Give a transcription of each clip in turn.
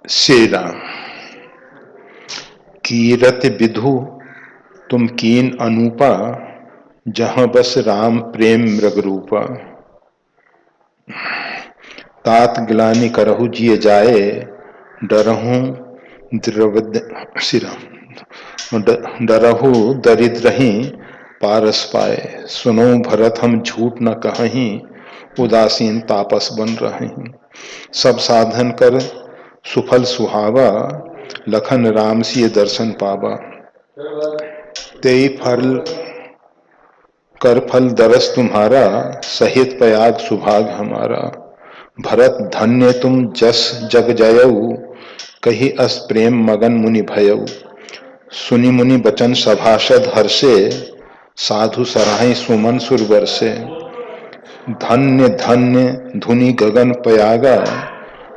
श्री राम। कीरत विधु तुम कीन अनूपा, जहां बस राम प्रेम मृग रूपा। तात ग्लानि करहु जिय जाए, डरहूं द्रवद सिरा डरहु दरिद्रहि पारस पाए। सुनो भरत हम झूठ न कहहीं, उदासीन तापस बन रहें। सब साधन कर सुफल सुहावा, लखन राम सिय दर्शन पावा। तेई फल कर फल दरस तुम्हारा, सहित पयाग सुभाग हमारा। भरत धन्य तुम जस जग जयऊ, कही अस प्रेम मगन मुनि भयऊ। सुनि मुनि बचन सभासद हर्षे, साधु सराहि सुमन सुर बरसे। धन्य धन्य धुनि गगन पयागा,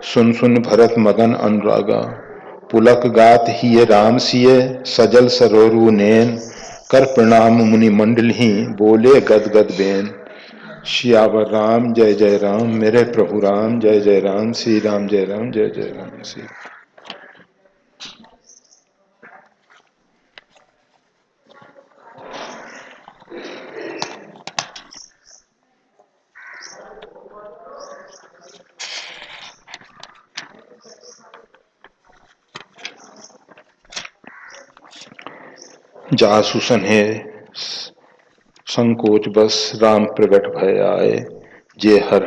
सुन सुन भरत मगन अनुरागा। पुलक गात हिय राम सिय, सजल सरोरु नैन। कर प्रणाम मुनि मंडल ही, बोले गद गद बैन। सियावर राम जय जय राम, मेरे प्रभु राम जय जय राम। श्री राम जय राम जय जय राम। श्री जासु सन्हे संकोच बस, राम प्रगट भय आए। जे हर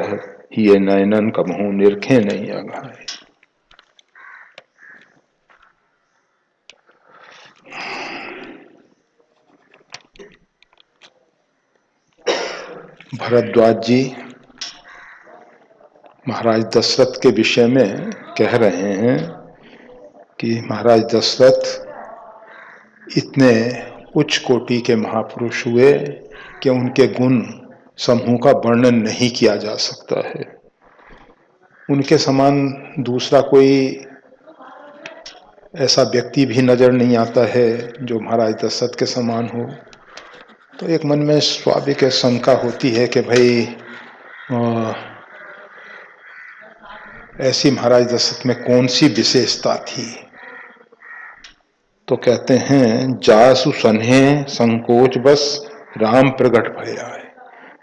हिय नयनन कबहू, निरखे नहीं अघाए। भरद्वाज जी महाराज दशरथ के विषय में कह रहे हैं कि महाराज दशरथ इतने उच्च कोटि के महापुरुष हुए कि उनके गुण समूह का वर्णन नहीं किया जा सकता है। उनके समान दूसरा कोई ऐसा व्यक्ति भी नजर नहीं आता है जो महाराज दशरथ के समान हो। तो एक मन में स्वाभाविक शंका होती है कि भाई ऐसी महाराज दशरथ में कौन सी विशेषता थी। तो कहते हैं जासु सन्हे संकोच बस, राम प्रगट भय आए।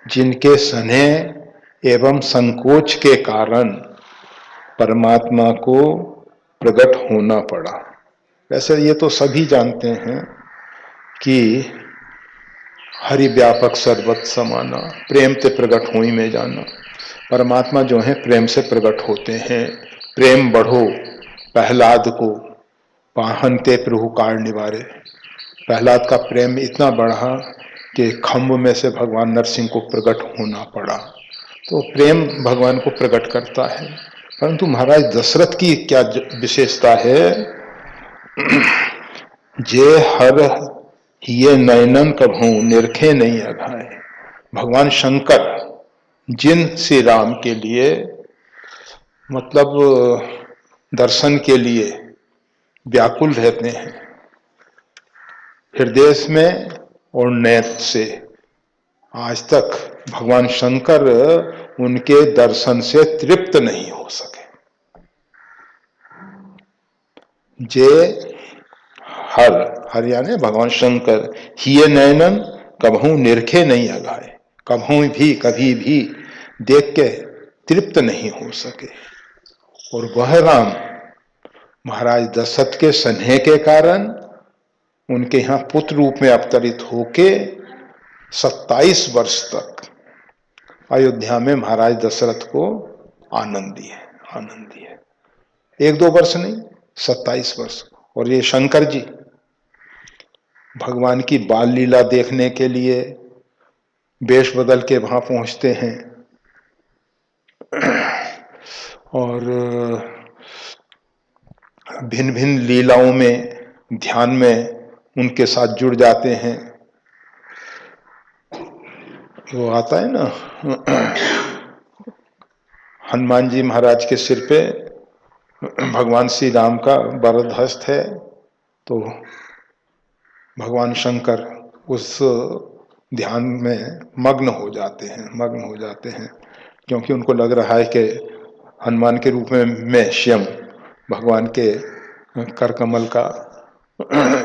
जिनके स्नेह एवं संकोच के कारण परमात्मा को प्रकट होना पड़ा। वैसे ये तो सभी जानते हैं कि हरि व्यापक सर्वत्र समाना, प्रेम ते प्रकट होई में जाना। परमात्मा जो है प्रेम से प्रकट होते हैं। प्रेम बढ़ो प्रहलाद को, पाहन ते प्रभु काल निवारे। प्रहलाद का प्रेम इतना बढ़ा कि खम्भ में से भगवान नरसिंह को प्रकट होना पड़ा। तो प्रेम भगवान को प्रकट करता है। परंतु महाराज दशरथ की क्या विशेषता है। जे हर हिये नयनन कभू, निरखे नहीं अघाए। भगवान शंकर जिन श्री राम के लिए मतलब दर्शन के लिए व्याकुल रहते हैं, हृदय में और नेत्र से, आज तक भगवान शंकर उनके दर्शन से तृप्त नहीं हो सके। जे हर यानी भगवान शंकर, हिय नयनन कभू निरखे नहीं अघाए। कभी भी देख के तृप्त नहीं हो सके। और वह राम महाराज दशरथ के स्नेह के कारण उनके यहाँ पुत्र रूप में अवतरित होके 27 वर्ष तक अयोध्या में महाराज दशरथ को आनंद दिए। 1-2 वर्ष नहीं, 27 वर्ष। और ये शंकर जी भगवान की बाल लीला देखने के लिए वेश बदल के वहां पहुंचते हैं और भिन्न भिन्न लीलाओं में ध्यान में उनके साथ जुड़ जाते हैं। वो आता है ना, हनुमान जी महाराज के सिर पे भगवान श्री राम का वरद हस्त है, तो भगवान शंकर उस ध्यान में मग्न हो जाते हैं, क्योंकि उनको लग रहा है कि हनुमान के रूप में मैं स्वयं भगवान के कर कमल का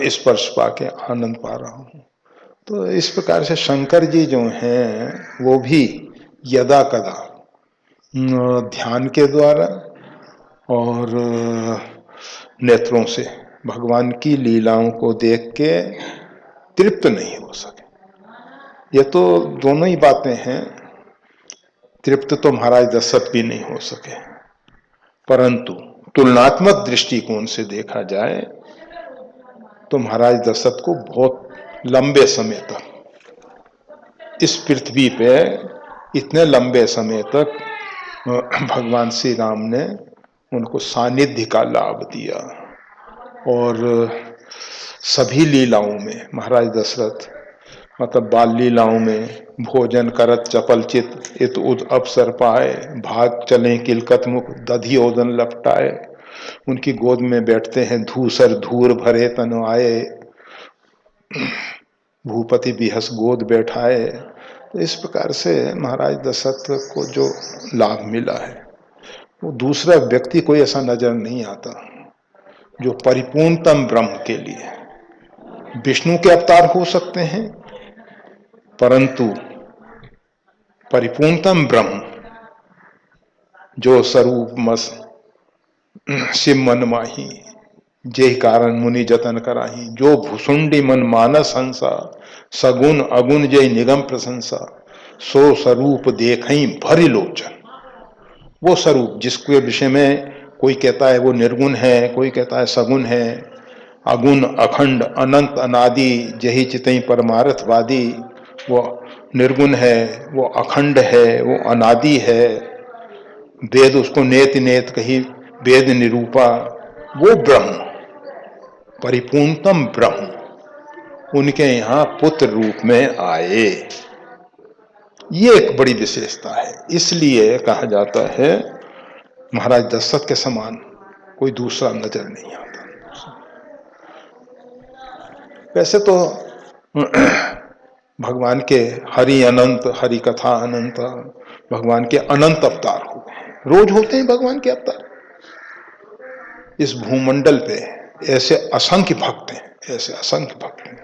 स्पर्श पाके आनंद पा रहा हूँ। तो इस प्रकार से शंकर जी जो हैं वो भी यदा कदा ध्यान के द्वारा और नेत्रों से भगवान की लीलाओं को देख के तृप्त नहीं हो सके। ये तो दोनों ही बातें हैं। तृप्त तो महाराज दशरथ भी नहीं हो सके, परंतु तुलनात्मक दृष्टिकोण से देखा जाए तो महाराज दशरथ को बहुत लंबे समय तक इस पृथ्वी पे, इतने लंबे समय तक भगवान श्री राम ने उनको सानिध्य का लाभ दिया और सभी लीलाओं में महाराज दशरथ मतलब बाल लीलाओं में भोजन करत चपल चित इत उद अवसर पाए, भाग चले किलकत मुख दधि ओदन लपटाए, उनकी गोद में बैठते हैं धूसर धूर भरे तन आए, भूपति बिहस गोद बैठाए। तो इस प्रकार से महाराज दशरथ को जो लाभ मिला है वो दूसरा व्यक्ति कोई ऐसा नजर नहीं आता जो परिपूर्णतम ब्रह्म के लिए। विष्णु के अवतार हो सकते हैं, परंतु परिपूर्णतम ब्रह्म जो स्वरूप मस शिव मन माही जे कारण मुनि जतन कराही, जो भुसुंडी मन मानस हंसा सगुन अगुण जय निगम प्रशंसा, सो स्वरूप देखई भरी लोचन। वो स्वरूप जिसके विषय में कोई कहता है वो निर्गुण है, कोई कहता है सगुण है, अगुण अखंड अनंत अनादि जही चितई परमार्थवादी, वो निर्गुण है, वो अखंड है, वो अनादि है, वेद उसको नेत नेत कही वेद निरूपा, वो ब्रह्म परिपूर्णतम ब्रह्म उनके यहाँ पुत्र रूप में आए। ये एक बड़ी विशेषता है। इसलिए कहा जाता है महाराज दशरथ के समान कोई दूसरा नजर नहीं आता। वैसे तो भगवान के हरि अनंत, हरि कथा अनंत, भगवान के अनंत अवतार हुए, रोज होते हैं भगवान के अवतार। इस भूमंडल पे ऐसे असंख्य भक्त हैं, ऐसे असंख्य भक्त हैं।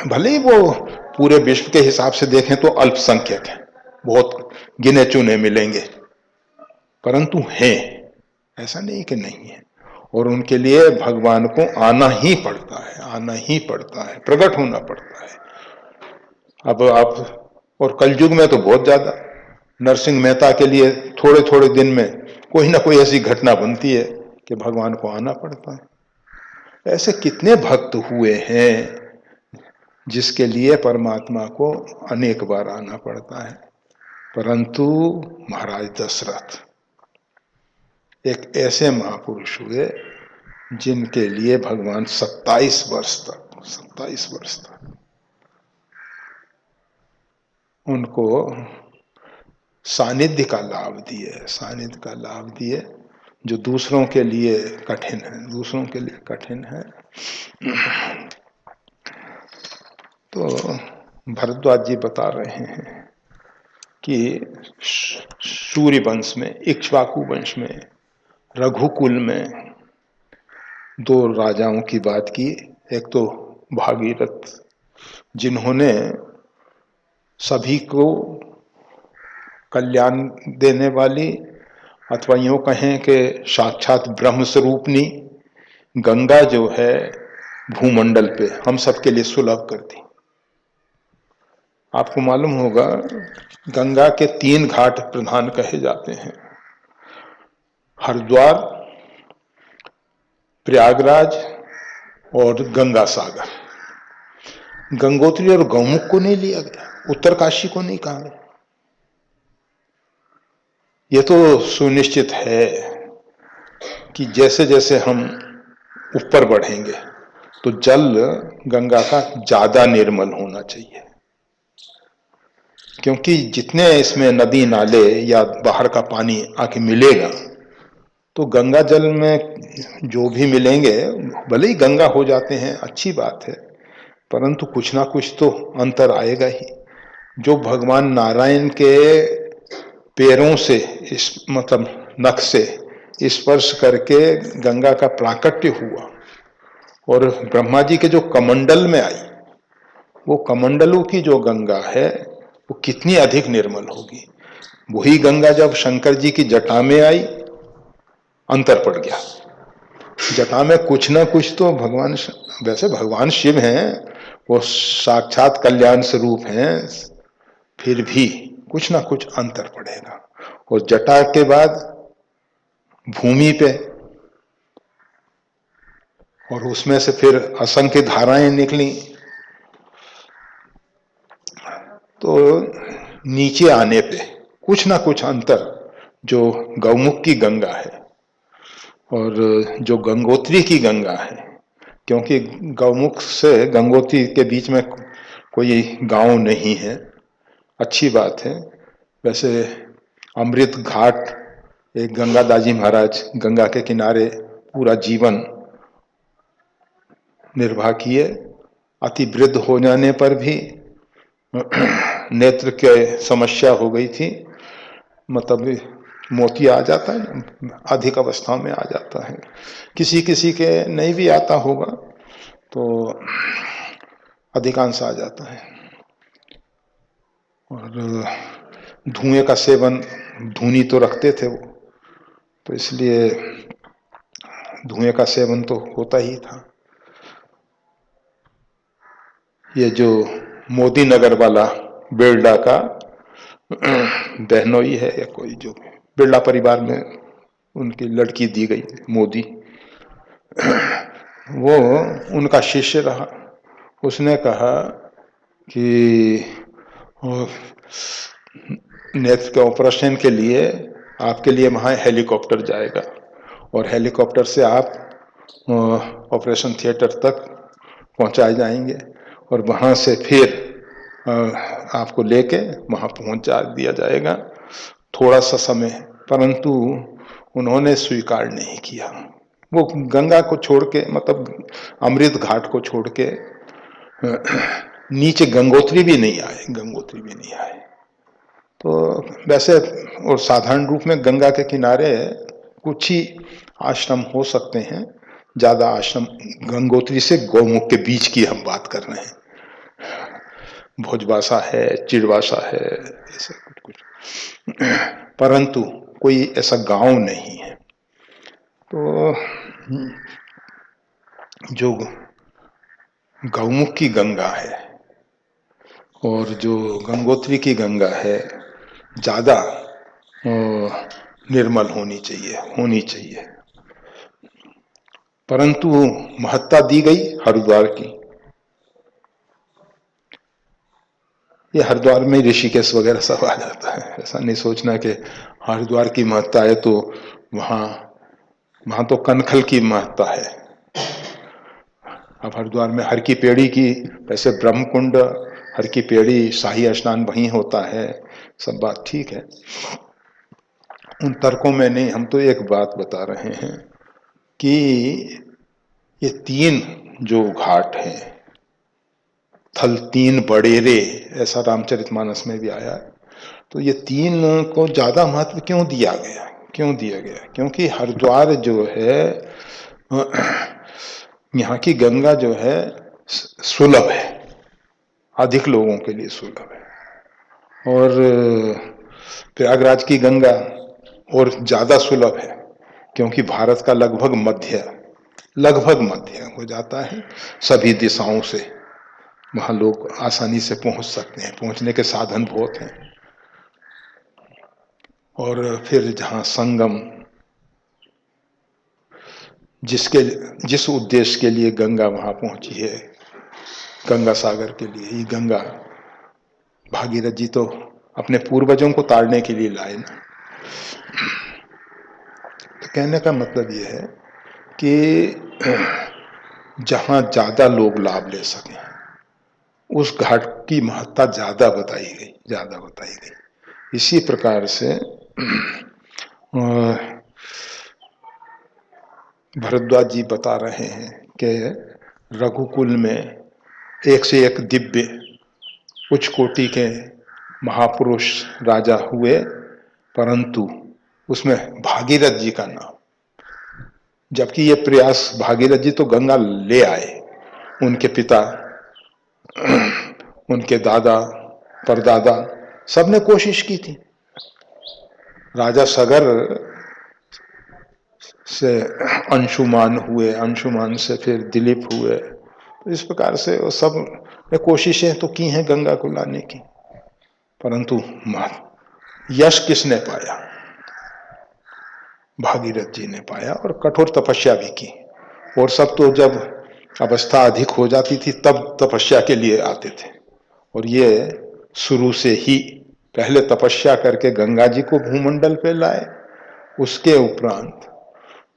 भले ही वो पूरे विश्व के हिसाब से देखें तो अल्पसंख्यक हैं, बहुत गिने चुने मिलेंगे, परंतु हैं, ऐसा नहीं कि नहीं है। और उनके लिए भगवान को आना ही पड़ता है, आना ही पड़ता है, प्रकट होना पड़ता है। अब आप और कलयुग में तो बहुत ज्यादा, नरसिंह मेहता के लिए थोड़े थोड़े दिन में कोई ना कोई ऐसी घटना बनती है कि भगवान को आना पड़ता है। ऐसे कितने भक्त हुए हैं जिसके लिए परमात्मा को अनेक बार आना पड़ता है, परंतु महाराज दशरथ एक ऐसे महापुरुष हुए जिनके लिए भगवान 27 वर्ष तक उनको सानिध्य का लाभ दिए, सानिध्य का लाभ दिए, जो दूसरों के लिए कठिन है, दूसरों के लिए कठिन है। तो भरद्वाज जी बता रहे हैं कि सूर्य वंश में, इक्ष्वाकु वंश में, रघुकुल में दो राजाओं की बात की। एक तो भागीरथ जिन्होंने सभी को कल्याण देने वाली, अथवा यूं कहें कि साक्षात ब्रह्म स्वरूपनी गंगा जो है भूमंडल पे हम सबके लिए सुलभ करती। आपको मालूम होगा गंगा के 3 घाट प्रधान कहे जाते हैं, हरिद्वार, प्रयागराज और गंगा सागर। गंगोत्री और गौमुख को नहीं लिया गया, उत्तरकाशी को नहीं कहा गया। ये तो सुनिश्चित है कि जैसे जैसे हम ऊपर बढ़ेंगे तो जल गंगा का ज्यादा निर्मल होना चाहिए, क्योंकि जितने इसमें नदी नाले या बाहर का पानी आके मिलेगा तो गंगा जल में जो भी मिलेंगे, भले ही गंगा हो जाते हैं अच्छी बात है, परंतु कुछ ना कुछ तो अंतर आएगा ही। जो भगवान नारायण के पैरों से, इस मतलब नख से स्पर्श करके गंगा का प्राकट्य हुआ और ब्रह्मा जी के जो कमंडल में आई, वो कमंडलों की जो गंगा है वो कितनी अधिक निर्मल होगी। वही गंगा जब शंकर जी की जटा में आई, अंतर पड़ गया। जटा में कुछ ना कुछ तो भगवान, वैसे भगवान शिव हैं, वो साक्षात कल्याण स्वरूप हैं, फिर भी कुछ ना कुछ अंतर पड़ेगा। और जटा के बाद भूमि पे, और उसमें से फिर असंख्य धाराएं निकली, तो नीचे आने पे कुछ ना कुछ अंतर, जो गौमुख की गंगा है और जो गंगोत्री की गंगा है, क्योंकि गौमुख से गंगोत्री के बीच में कोई गांव नहीं है, अच्छी बात है। वैसे अमृत घाट, एक गंगा दाजी महाराज गंगा के किनारे पूरा जीवन निर्वाह किए, अति वृद्ध हो जाने पर भी नेत्र के समस्या हो गई थी, मतलब मोती आ जाता है, अधिक अवस्था में आ जाता है, किसी किसी के नहीं भी आता होगा, तो अधिकांश आ जाता है। और धुएं का सेवन, धुनी तो रखते थे वो, तो इसलिए धुएं का सेवन तो होता ही था। ये जो मोदी नगर वाला बिरला का बहनोई है या कोई, जो बिरला परिवार में उनकी लड़की दी गई मोदी, वो उनका शिष्य रहा। उसने कहा कि नेत्र के ऑपरेशन के लिए आपके लिए वहाँ हेलीकॉप्टर जाएगा और हेलीकॉप्टर से आप ऑपरेशन थिएटर तक पहुँचाए जाएंगे और वहाँ से फिर आपको लेके वहाँ पहुँचा दिया जाएगा, थोड़ा सा समय। परंतु उन्होंने स्वीकार नहीं किया। वो गंगा को छोड़ के, मतलब अमृत घाट को छोड़ के नीचे गंगोत्री भी नहीं आए, गंगोत्री भी नहीं आए। तो वैसे और साधारण रूप में गंगा के किनारे कुछ ही आश्रम हो सकते हैं, ज्यादा आश्रम गंगोत्री से गौमुख के बीच की हम बात कर रहे हैं। भोजबासा है, चिड़वासा है, ऐसे कुछ कुछ, परंतु कोई ऐसा गांव नहीं है। तो जो गौमुख की गंगा है और जो गंगोत्री की गंगा है, ज्यादा निर्मल होनी चाहिए। परंतु महत्ता दी गई हरिद्वार की। ये हरिद्वार में ऋषिकेश वगैरह सब आ जाता है, ऐसा नहीं सोचना कि हरिद्वार की महत्ता है तो वहां तो कनखल की महत्ता है। अब हरिद्वार में हर की पेड़ी की, वैसे ब्रह्मकुंड, हर की पेड़ी, शाही स्नान वहीं होता है, सब बात ठीक है, उन तर्कों में नहीं। हम तो एक बात बता रहे हैं कि ये तीन जो घाट हैं, थल तीन बड़ेरे, ऐसा रामचरितमानस में भी आया है, तो ये तीन को ज्यादा महत्व क्यों दिया गया, क्योंकि हरिद्वार जो है, यहाँ की गंगा जो है सुलभ है, अधिक लोगों के लिए सुलभ है। और प्रयागराज की गंगा और ज्यादा सुलभ है, क्योंकि भारत का लगभग मध्य हो जाता है, सभी दिशाओं से वहां लोग आसानी से पहुंच सकते हैं, पहुंचने के साधन बहुत हैं। और फिर जहां संगम, जिस उद्देश्य के लिए गंगा वहां पहुंची है, गंगा सागर के लिए ही, गंगा भागीरथ जी तो अपने पूर्वजों को तारने के लिए लाए ना। तो कहने का मतलब यह है कि जहां ज्यादा लोग लाभ ले सकें, उस घाट की महत्ता ज्यादा बताई गई। इसी प्रकार से भरद्वाज जी बता रहे हैं कि रघुकुल में एक से एक दिव्य उच्च कोटि के महापुरुष राजा हुए, परंतु उसमें भागीरथ जी का नाम जबकि ये प्रयास भागीरथ जी तो गंगा ले आए, उनके पिता, उनके दादा, परदादा, सबने कोशिश की थी। राजा सगर से अंशुमान हुए, अंशुमान से फिर दिलीप हुए, तो इस प्रकार से वो सब ने कोशिशें तो की हैं गंगा को लाने की, परंतु यश किसने पाया? भागीरथ जी ने पाया, और कठोर तपस्या भी की। और सब तो जब अवस्था अधिक हो जाती थी तब तपस्या के लिए आते थे, और ये शुरू से ही पहले तपस्या करके गंगा जी को भूमंडल पे लाए, उसके उपरांत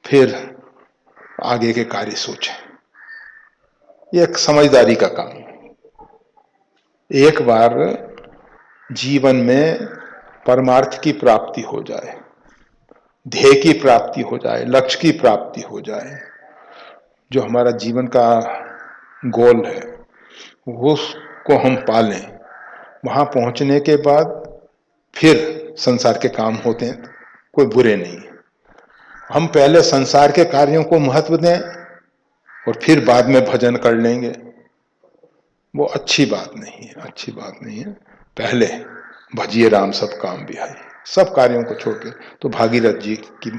फिर आगे के कार्य सोचे। ये एक समझदारी का काम। एक बार जीवन में परमार्थ की प्राप्ति हो जाए, ध्येय की प्राप्ति हो जाए, लक्ष्य की प्राप्ति हो जाए, जो हमारा जीवन का गोल है वो उसको हम पालें, वहां पहुंचने के बाद फिर संसार के काम होते हैं, कोई बुरे नहीं। हम पहले संसार के कार्यों को महत्व दें और फिर बाद में भजन कर लेंगे, वो अच्छी बात नहीं है, अच्छी बात नहीं है। पहले भजिए राम सब काम भी है, सब कार्यों को छोड़ के। तो भागीरथ जी की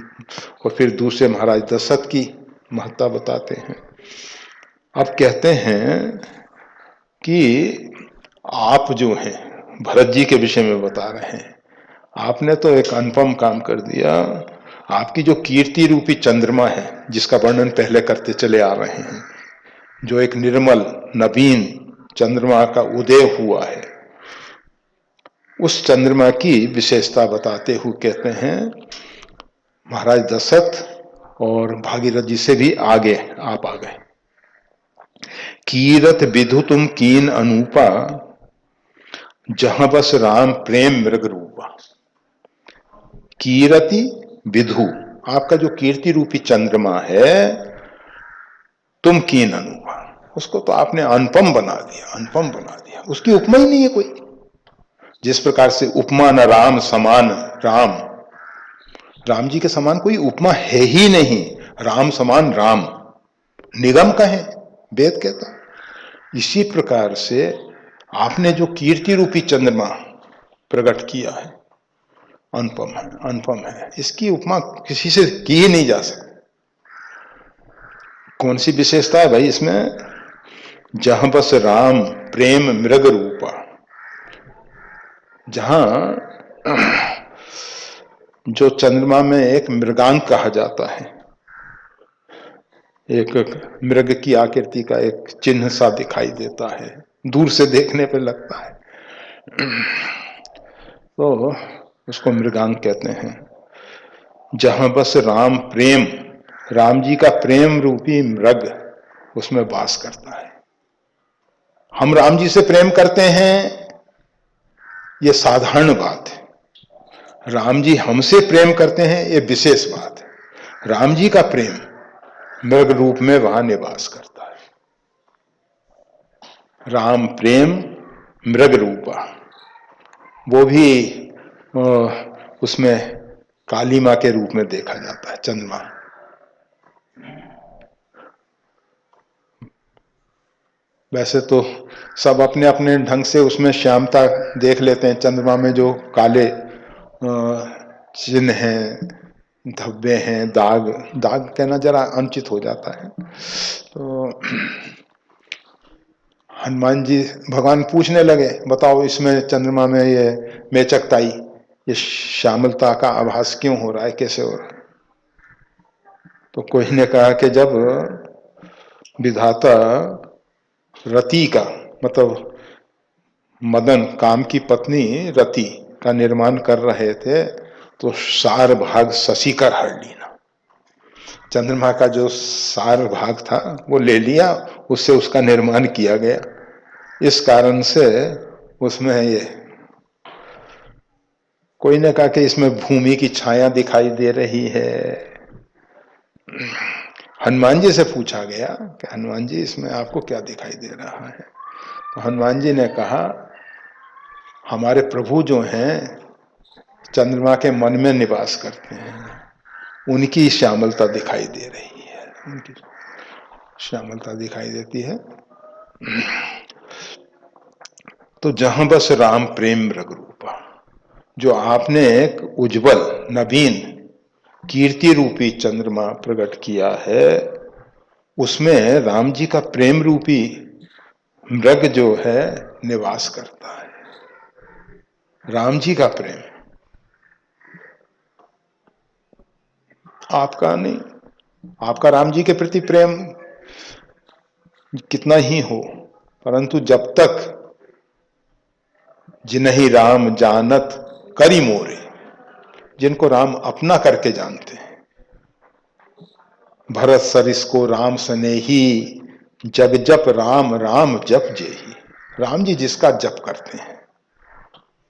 और फिर दूसरे महाराज दशरथ की महत्ता बताते हैं। अब कहते हैं कि आप जो हैं, भरत जी के विषय में बता रहे हैं, आपने तो एक अनुपम काम कर दिया। आपकी जो कीर्ति रूपी चंद्रमा है, जिसका वर्णन पहले करते चले आ रहे हैं, जो एक निर्मल नवीन चंद्रमा का उदय हुआ है, उस चंद्रमा की विशेषता बताते हुए कहते हैं महाराज दशरथ और भागीरथ जी से भी आगे आप आ गए। कीरत विधु तुम कीन अनूपा, जहां बस राम प्रेम मृग रूपा। कीरति विधु, आपका जो कीर्ति रूपी चंद्रमा है, तुम कीन अनूपा, उसको तो आपने अनुपम बना दिया, अनुपम बना दिया, उसकी उपमा ही नहीं है कोई। जिस प्रकार से उपमा न राम समान राम, राम जी के समान कोई उपमा है ही नहीं, राम समान राम, निगम कहें, वेद कहता। इसी प्रकार से आपने जो कीर्ति रूपी चंद्रमा प्रकट किया है, अनुपम है, अनुपम है, इसकी उपमा किसी से की ही नहीं जा सकती। कौन सी विशेषता है भाई इसमें? जहां बस राम प्रेम मृग रूपा, जहां जो चंद्रमा में एक मृगांक कहा जाता है, एक मृग की आकृति का एक चिन्ह सा दिखाई देता है, दूर से देखने पे लगता है, तो उसको मृगांक कहते हैं। जहां बस राम प्रेम, राम जी का प्रेम रूपी मृग उसमें वास करता है। हम राम जी से प्रेम करते हैं, ये साधारण बात है। राम जी हमसे प्रेम करते हैं, ये विशेष बात है। राम जी का प्रेम मृग रूप में वहां निवास करता है। राम प्रेम मृग रूपा, वो भी उसमें काली मां के रूप में देखा जाता है, चंद्रमा। वैसे तो सब अपने अपने ढंग से उसमें श्यामता देख लेते हैं। चंद्रमा में जो काले चिन्ह हैं, धब्बे हैं, दाग, दाग कहना जरा अनुचित हो जाता है। तो हनुमान जी भगवान पूछने लगे, बताओ इसमें चंद्रमा में ये मेचकताई, ये श्यामलता का आभास क्यों हो रहा है, कैसे हो रहा है? तो कोई ने कहा कि जब विधाता रति का, मतलब मदन काम की पत्नी रति का निर्माण कर रहे थे, तो सार भाग शशिकर हर लीना, चंद्रमा का जो सार भाग था वो ले लिया, उससे उसका निर्माण किया गया। इस कारण से उसमें ये, कोई ने कहा कि इसमें भूमि की छाया दिखाई दे रही है। हनुमान जी से पूछा गया कि हनुमान जी इसमें आपको क्या दिखाई दे रहा है? तो हनुमान जी ने कहा, हमारे प्रभु जो हैं चंद्रमा के मन में निवास करते हैं, उनकी श्यामलता दिखाई दे रही है। उनकी श्यामलता दिखाई देती है। तो जहां बस राम प्रेम मृग रूपा, जो आपने एक उज्जवल नवीन कीर्ति रूपी चंद्रमा प्रकट किया है, उसमें राम जी का प्रेम रूपी मृग जो है निवास करता है। राम जी का प्रेम, आपका नहीं। आपका राम जी के प्रति प्रेम कितना ही हो, परंतु जब तक जिन्हीं राम जानत करी मोरे, जिनको राम अपना करके जानते हैं, भरत सरिस को राम स्नेही, जग जप राम राम जप जेही। राम जी जिसका जप करते हैं,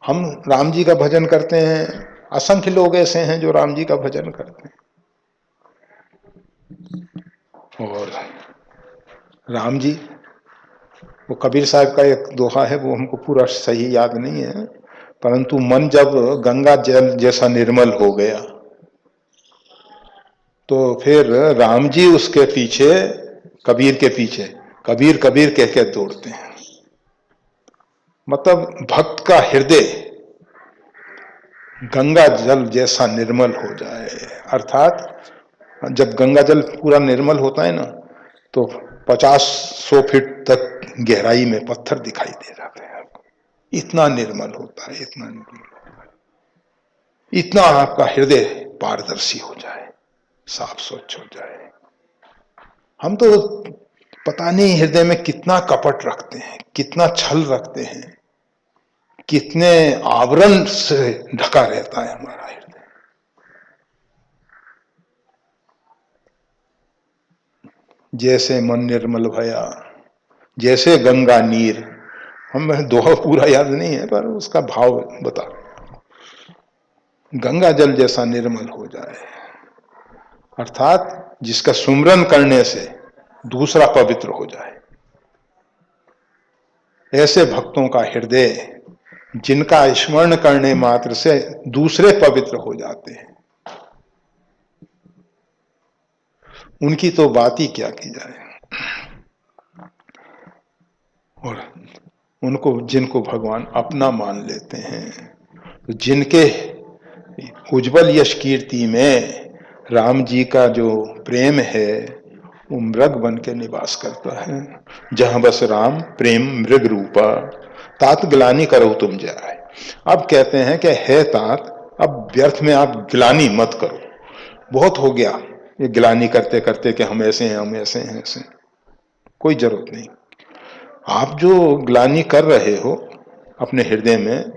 हम राम जी का भजन करते हैं, असंख्य लोग ऐसे हैं जो राम जी का भजन करते हैं। और राम जी, वो कबीर साहब का एक दोहा है, वो हमको पूरा सही याद नहीं है, परंतु मन जब गंगा जल जैसा निर्मल हो गया, तो फिर राम जी उसके पीछे, कबीर के पीछे कबीर कबीर कह के दौड़ते हैं। मतलब भक्त का हृदय गंगा जल जैसा निर्मल हो जाए, अर्थात जब गंगा जल पूरा निर्मल होता है ना, तो 50-100 फीट तक गहराई में पत्थर दिखाई दे जाते हैं आपको। इतना निर्मल होता है, इतना निर्मल होता है, इतना आपका हृदय पारदर्शी हो जाए, साफ स्वच्छ हो जाए। हम तो पता नहीं हृदय में कितना कपट रखते हैं, कितना छल रखते हैं, कितने आवरण से ढका रहता है हमारा हृदय। जैसे मन निर्मल भया, जैसे गंगा नीर, हमें दोहा पूरा याद नहीं है पर उसका भाव बता, गंगा जल जैसा निर्मल हो जाए, अर्थात जिसका सुमरन करने से दूसरा पवित्र हो जाए। ऐसे भक्तों का हृदय, जिनका स्मरण करने मात्र से दूसरे पवित्र हो जाते हैं, उनकी तो बात ही क्या की जाए। और उनको, जिनको भगवान अपना मान लेते हैं, तो जिनके उज्जवल यश कीर्ति में राम जी का जो प्रेम है, वो मृग बन के निवास करता है। जहां बस राम प्रेम मृग रूपा, तात ग्लानि करो तुम जाए। अब कहते हैं कि है तात, अब व्यर्थ में आप ग्लानि मत करो, बहुत हो गया ये ग्लानि करते करते कि हम ऐसे हैं, हम ऐसे हैं, ऐसे। कोई जरूरत नहीं। आप जो ग्लानि कर रहे हो अपने हृदय में,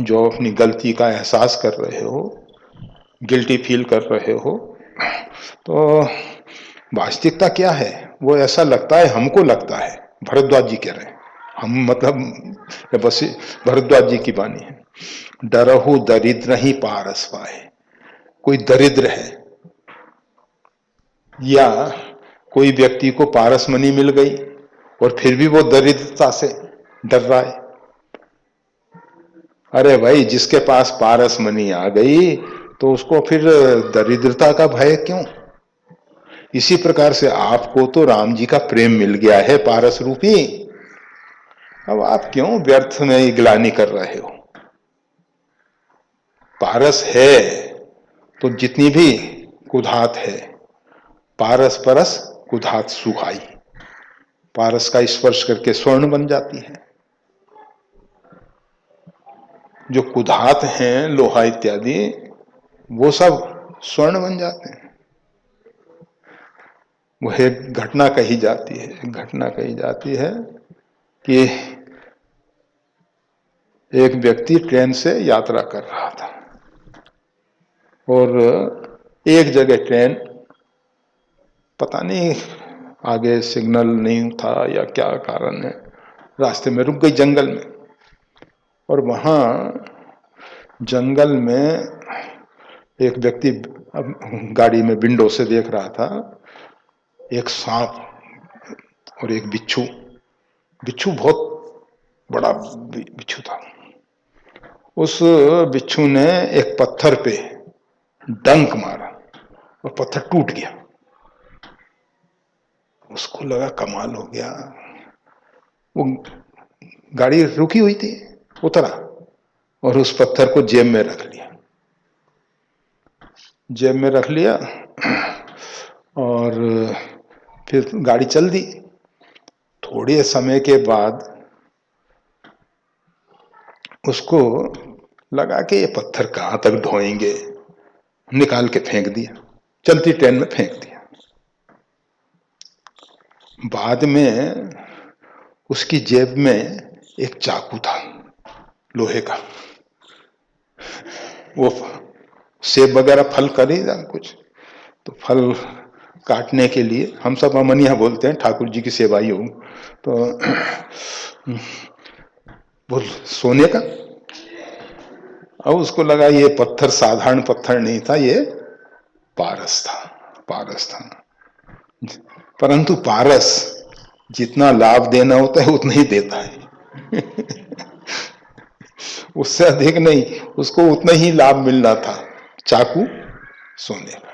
जो अपनी गलती का एहसास कर रहे हो, गिल्टी फील कर रहे हो, तो वास्तविकता क्या है, वो ऐसा लगता है, हमको लगता है, भरद्वाज जी कह रहे हैं, हम मतलब बस भरद्वाज जी की वाणी है, डरहु दरिद्र ही पारस पाए। कोई दरिद्र है या कोई व्यक्ति को पारसमणि मिल गई और फिर भी वो दरिद्रता से डर रहा है। अरे भाई, जिसके पास पारसमणि आ गई तो उसको फिर दरिद्रता का भय क्यों। इसी प्रकार से आपको तो राम जी का प्रेम मिल गया है पारस रूपी, अब आप क्यों व्यर्थ में ग्लानि कर रहे हो। पारस है तो जितनी भी कुधात है, पारस परस कुधात सुहाई, पारस का स्पर्श करके स्वर्ण बन जाती है। जो कुधात हैं, लोहा इत्यादि, वो सब स्वर्ण बन जाते हैं। वो एक घटना कही जाती है, घटना कही जाती है कि एक व्यक्ति ट्रेन से यात्रा कर रहा था और एक जगह ट्रेन, पता नहीं आगे सिग्नल नहीं था या क्या कारण है, रास्ते में रुक गई जंगल में। और वहां जंगल में एक व्यक्ति गाड़ी में विंडो से देख रहा था, एक सांप और एक बिच्छू। बिच्छू बहुत बड़ा बिच्छू था। उस बिच्छू ने एक पत्थर पे डंक मारा और पत्थर टूट गया। उसको लगा कमाल हो गया। वो गाड़ी रुकी हुई थी, उतरा और उस पत्थर को जेब में रख लिया। जेब में रख लिया और फिर गाड़ी चल दी। थोड़े समय के बाद उसको लगा कि ये पत्थर कहां तक ढोएंगे, निकाल के फेंक दिया, चलती ट्रेन में फेंक दिया। बाद में उसकी जेब में एक चाकू था लोहे का। वो सेब वगैरह फल खरीदा कुछ, तो फल काटने के लिए, हम सब अमनिया बोलते हैं, ठाकुर जी की सेवाई हो, तो वो सोने का। अब उसको लगा ये पत्थर साधारण पत्थर नहीं था, ये पारस था, पारस था। परंतु पारस जितना लाभ देना होता है उतना ही देता है उससे अधिक नहीं, उसको उतना ही लाभ मिलना था। चाकू सोने का।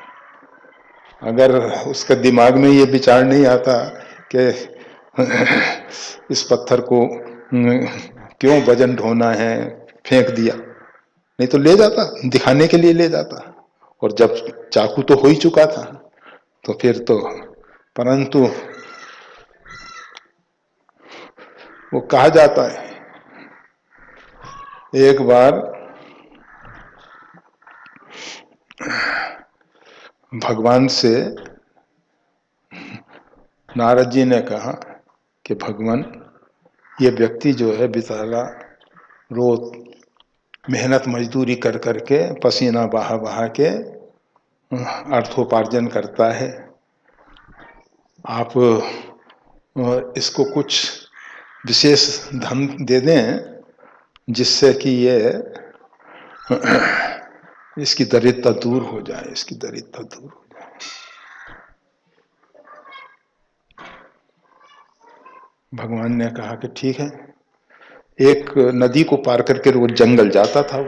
अगर उसके दिमाग में ये विचार नहीं आता कि इस पत्थर को क्यों वजन ढोना है, फेंक दिया, नहीं तो ले जाता, दिखाने के लिए ले जाता। और जब चाकू तो हो ही चुका था, तो फिर तो, परंतु वो कहा जाता है, एक बार भगवान से नारद जी ने कहा कि भगवान, ये व्यक्ति जो है बेचारा रोज मेहनत मजदूरी कर करके, पसीना बहा बहा के अर्थोपार्जन करता है, आप इसको कुछ विशेष धन दे दें जिससे कि ये इसकी दरिद्रता दूर हो जाए, इसकी दरिद्रता दूर हो जाए। भगवान ने कहा कि ठीक है। एक नदी को पार करके वो जंगल जाता था,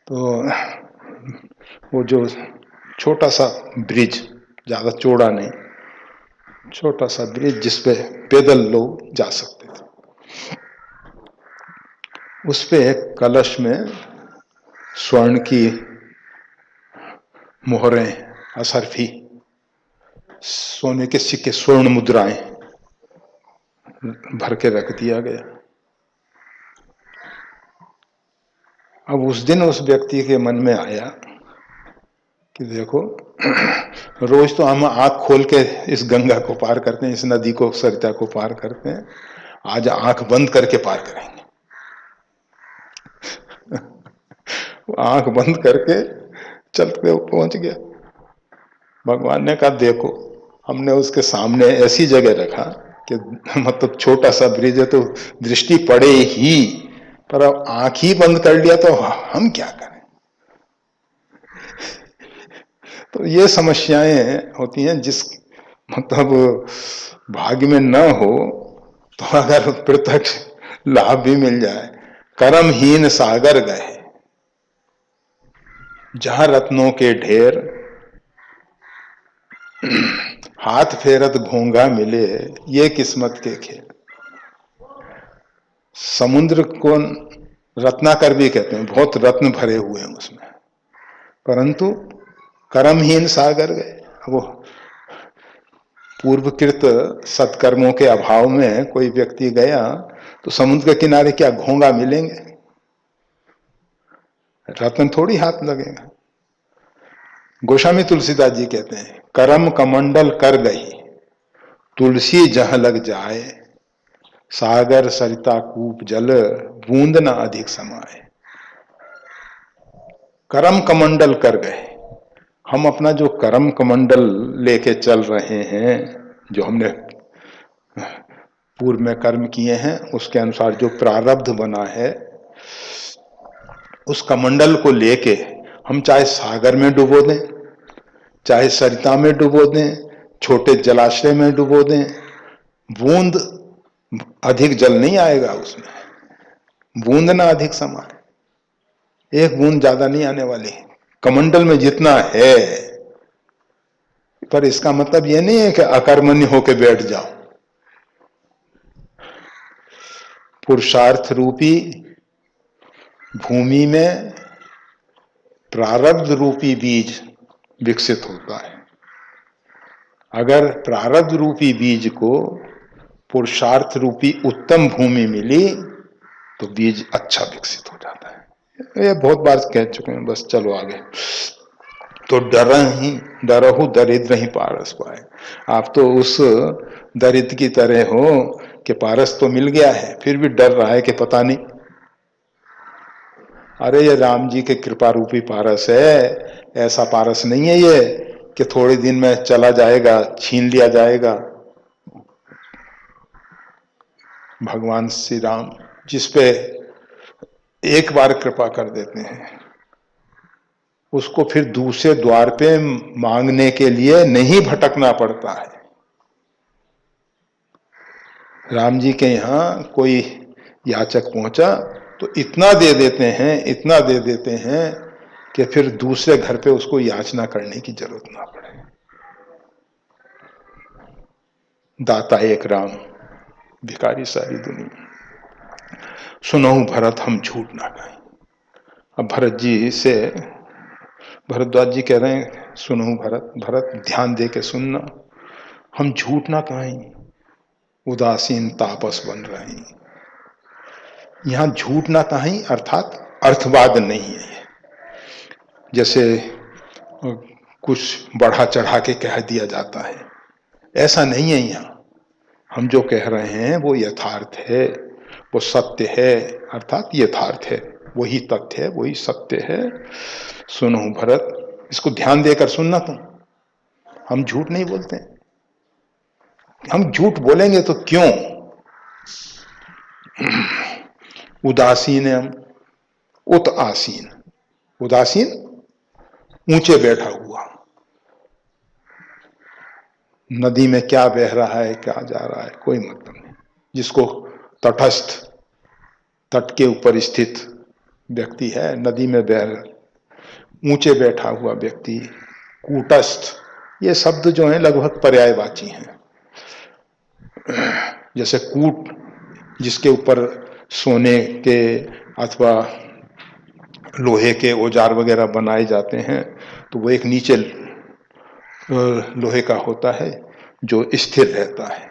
तो वो जो छोटा सा ब्रिज, ज्यादा चौड़ा नहीं, छोटा सा ब्रिज जिसपे पैदल लोग जा सकते थे, उस पे एक कलश में स्वर्ण की मोहरें, असरफी, सोने के सिक्के, स्वर्ण मुद्राएं भर के रख दिया गया। अब उस दिन उस व्यक्ति के मन में आया कि देखो, रोज तो हम आंख खोल के इस गंगा को पार करते हैं, इस नदी को, सरिता को पार करते हैं, आज आंख बंद करके पार करेंगे। आंख बंद करके चलते पहुंच गया। भगवान ने कहा देखो, हमने उसके सामने ऐसी जगह रखा कि मतलब छोटा सा ब्रिज है तो दृष्टि पड़े ही, पर अब आंख ही बंद कर लिया तो हम क्या करें। तो ये समस्याएं होती हैं, जिस मतलब भाग्य में न हो तो अगर प्रत्यक्ष लाभ भी मिल जाए। कर्महीन सागर गए, जहां रत्नों के ढेर, हाथ फेरत घोंघा मिले, ये किस्मत के खेल। समुद्र को रत्नाकर भी कहते हैं, बहुत रत्न भरे हुए हैं उसमें, परंतु कर्महीन सागर गए। वो पूर्वकृत सत्कर्मों के अभाव में कोई व्यक्ति गया तो समुद्र के किनारे क्या घोंघा मिलेंगे, रत्न थोड़ी हाथ लगेगा। गोस्वामी तुलसीदास जी कहते हैं, करम कमंडल कर गई, तुलसी जहां लग जाए, सागर सरिता कूप जल, बूंद न अधिक समाए। करम कमंडल कर गए, हम अपना जो कर्म कमंडल लेके चल रहे हैं, जो हमने पूर्व में कर्म किए हैं, उसके अनुसार जो प्रारब्ध बना है, उस कमंडल को लेके हम चाहे सागर में डुबो दें, चाहे सरिता में डुबो दें, छोटे जलाशय में डुबो दें, बूंद अधिक जल नहीं आएगा उसमें, बूंद ना अधिक समा, एक बूंद ज्यादा नहीं आने वाली। कमंडल में जितना है पर इसका मतलब यह नहीं है कि अकर्मण्य होकर बैठ जाओ। पुरुषार्थ रूपी भूमि में प्रारब्ध रूपी बीज विकसित होता है। अगर प्रारब्ध रूपी बीज को पुरुषार्थ रूपी उत्तम भूमि मिली तो बीज अच्छा विकसित हो जाता है। ये बहुत बार कह चुके हैं, बस चलो आगे। तो डरहु दरिद्र ही पारस पाए। आप तो उस दरिद्र की तरह हो कि पारस तो मिल गया है, फिर भी डर रहा है कि पता नहीं। अरे ये राम जी के कृपा रूपी पारस है, ऐसा पारस नहीं है ये कि थोड़े दिन में चला जाएगा, छीन लिया जाएगा। भगवान श्री राम जिस पे एक बार कृपा कर देते हैं, उसको फिर दूसरे द्वार पे मांगने के लिए नहीं भटकना पड़ता है। राम जी के यहाँ कोई याचक पहुंचा तो इतना दे देते हैं, इतना दे देते हैं कि फिर दूसरे घर पे उसको याचना करने की जरूरत ना पड़े। दाता एक राम, भिखारी सारी दुनिया। सुनहु भरत हम झूठ ना कहें। अब भरत जी से भरद्वाज जी कह रहे हैं, सुनहु भरत, भरत ध्यान दे के सुनना, हम झूठ ना कहें, उदासीन तापस बन रहे हैं। यहां झूठ ना कहें अर्थात अर्थवाद नहीं है, जैसे कुछ बढ़ा चढ़ा के कह दिया जाता है, ऐसा नहीं है। यहां हम जो कह रहे हैं वो यथार्थ है, वो सत्य है, अर्थात यथार्थ है, वही तथ्य है, वही सत्य है। सुनो भरत, इसको ध्यान देकर सुनना तुम। हम झूठ नहीं बोलते, हम झूठ बोलेंगे तो क्यों? उदासीन है हम, उत आसीन। उदासीन ऊंचे बैठा हुआ, नदी में क्या बह रहा है, क्या जा रहा है, कोई मतलब नहीं। जिसको तटस्थ, तट के ऊपर स्थित व्यक्ति है, नदी में बह, ऊंचे बैठा हुआ व्यक्ति, कूटस्थ, ये शब्द जो हैं लगभग पर्यायवाची हैं। जैसे कूट जिसके ऊपर सोने के अथवा लोहे के औजार वगैरह बनाए जाते हैं, तो वो एक नीचे लोहे का होता है जो स्थिर रहता है।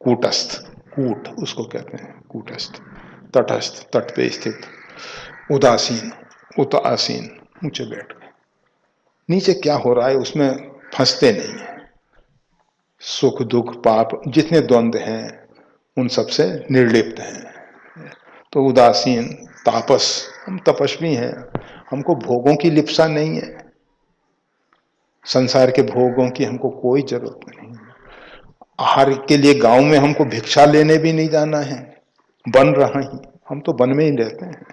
कूटस्थ, कूट उसको कहते हैं, कूटस्थ। तटस्थ, तट पे स्थित। उदासीन, उदासीन, ऊंचे बैठ गए, नीचे क्या हो रहा है उसमें फंसते नहीं है। सुख दुख पाप जितने द्वंद्व हैं उन सबसे निर्लिप्त हैं। तो उदासीन, तापस, हम तपस्वी हैं, हमको भोगों की लिप्सा नहीं है, संसार के भोगों की हमको कोई जरूरत नहीं। आहार के लिए गांव में हमको भिक्षा लेने भी नहीं जाना है, वन रहा ही, हम तो वन में ही रहते हैं।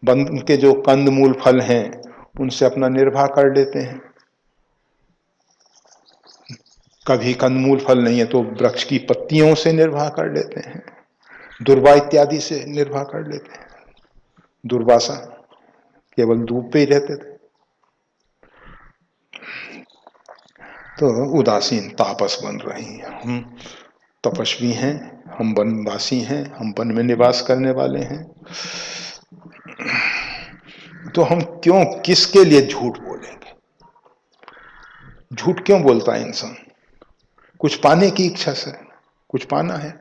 वन के जो कंद मूल फल हैं उनसे अपना निर्वाह कर लेते हैं। कभी कंदमूल फल नहीं है तो वृक्ष की पत्तियों से निर्वाह कर लेते हैं, दुर्वा इत्यादि से निर्वाह कर लेते हैं। दुर्वासा केवल धूप पे ही रहते थे। तो उदासीन तापस बन रही हैं, हम तपस्वी हैं, हम वनवासी हैं, हम वन में निवास करने वाले हैं। तो हम क्यों, किसके लिए झूठ बोलेंगे? झूठ क्यों बोलता है इंसान? कुछ पाने की इच्छा से, कुछ पाना है,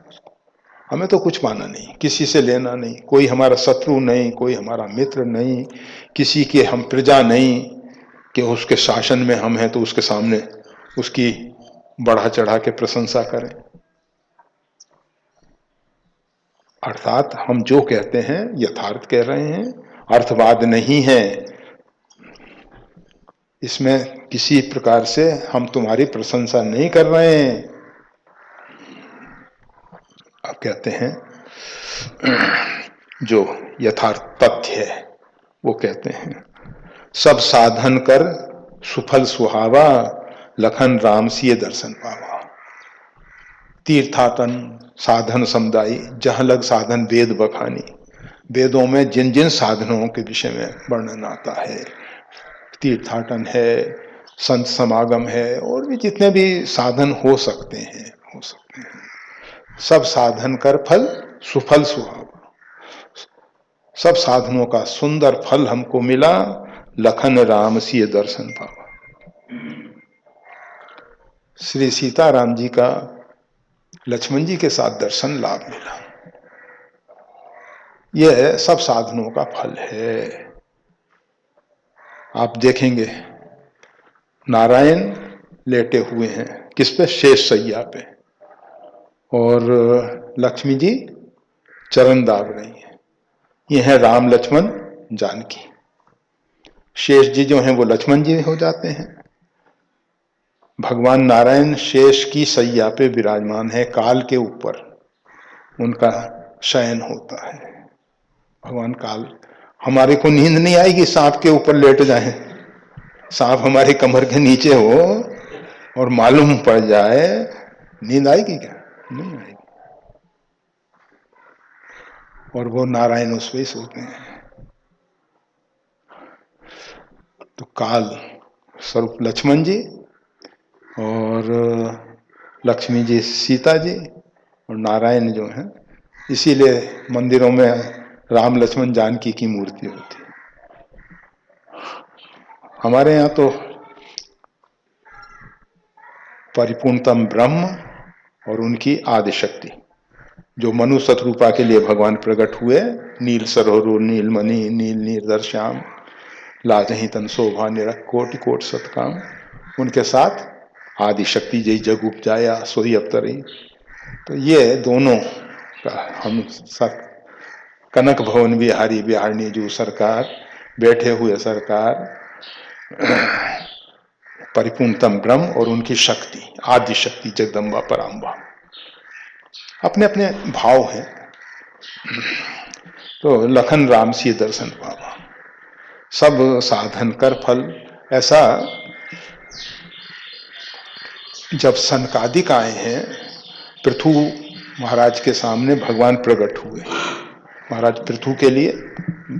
हमें तो कुछ पाना नहीं, किसी से लेना नहीं, कोई हमारा शत्रु नहीं, कोई हमारा मित्र नहीं, किसी के हम प्रजा नहीं कि उसके शासन में हम हैं तो उसके सामने उसकी बढ़ा चढ़ा के प्रशंसा करें। अर्थात हम जो कहते हैं यथार्थ कह रहे हैं, अर्थवाद नहीं है। इसमें किसी प्रकार से हम तुम्हारी प्रशंसा नहीं कर रहे हैं। आप कहते हैं जो यथार्थ तथ्य है वो कहते हैं, सब साधन कर सुफल सुहावा, लखन राम सिय दर्शन पावा। तीर्थाटन साधन समुदायी, जहां लग साधन वेद बखानी। वेदों में जिन जिन साधनों के विषय में वर्णन आता है, तीर्थाटन है, संत समागम है, और भी जितने भी साधन हो सकते हैं, सब साधन कर फल सुफल सुहावा। सब साधनों का सुंदर फल हमको मिला, लखन राम सिय दर्शन पावा। श्री सीताराम जी का लक्ष्मण जी के साथ दर्शन लाभ मिला। यह सब साधनों का फल है। आप देखेंगे नारायण लेटे हुए हैं किस पे? शेष सैया पे, और लक्ष्मी जी चरण दाब रही हैं। ये है राम लक्ष्मण जानकी। शेष जी जो हैं वो लक्ष्मण जी हो जाते हैं। भगवान नारायण शेष की सैया पे विराजमान है, काल के ऊपर उनका शयन होता है। भगवान काल, हमारे को नींद नहीं आएगी सांप के ऊपर लेट जाएं, सांप हमारे कमर के नीचे हो और मालूम पड़ जाए, नींद आएगी क्या? नहीं आएगी। और वो नारायण उस पे सोते हैं। तो काल स्वरूप लक्ष्मण जी और लक्ष्मी जी सीता जी और नारायण जो हैं, इसीलिए मंदिरों में राम लक्ष्मण जानकी की मूर्ति होती है। हमारे यहाँ तो परिपूर्णतम ब्रह्म और उनकी आदि शक्ति, जो मनु शत्रुपा के लिए भगवान प्रकट हुए, नील सरोवर नीलमणि नील निर्दर श्याम लाजही तन शोभा निरख कोटि कोट सतकाम, उनके साथ आदि शक्ति जय जग उपजाया सोई अवतरी। तो ये दोनों का हम सब कनक भवन बिहारी बिहारनी जू सरकार बैठे हुए सरकार, परिपूर्णतम ब्रह्म और उनकी शक्ति आदि शक्ति जगदम्बा पराम्बा, अपने अपने भाव हैं। तो लखन राम सी दर्शन पावा, सब साधन कर फल। ऐसा जब सनकादिक आए हैं, पृथु महाराज के सामने भगवान प्रकट हुए। महाराज पृथु के लिए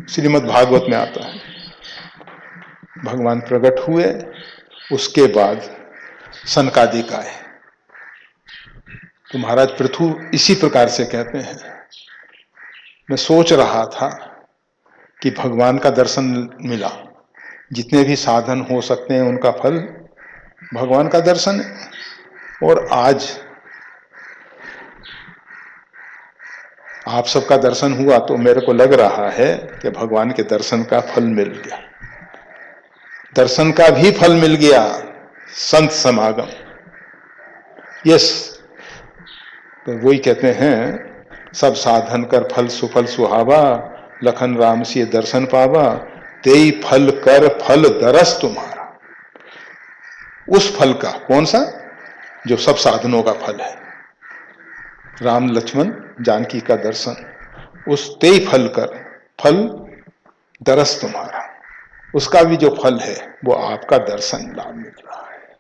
श्रीमद् भागवत में आता है, भगवान प्रकट हुए, उसके बाद सनकादिक आए। तो महाराज पृथु इसी प्रकार से कहते हैं, मैं सोच रहा था कि भगवान का दर्शन मिला, जितने भी साधन हो सकते हैं उनका फल भगवान का दर्शन है, और आज आप सबका दर्शन हुआ तो मेरे को लग रहा है कि भगवान के दर्शन का फल मिल गया, दर्शन का भी फल मिल गया, संत समागम। यस, तो वही कहते हैं, सब साधन कर फल सुफल सुहावा, लखन राम से दर्शन पावा, तेई फल कर फल दरस तुम्हारा। उस फल का, कौन सा? जो सब साधनों का फल है, राम लक्ष्मण जानकी का दर्शन, उस तेई फल कर फल दरस तुम्हारा, उसका भी जो फल है वो आपका दर्शन लाभ मिल रहा है।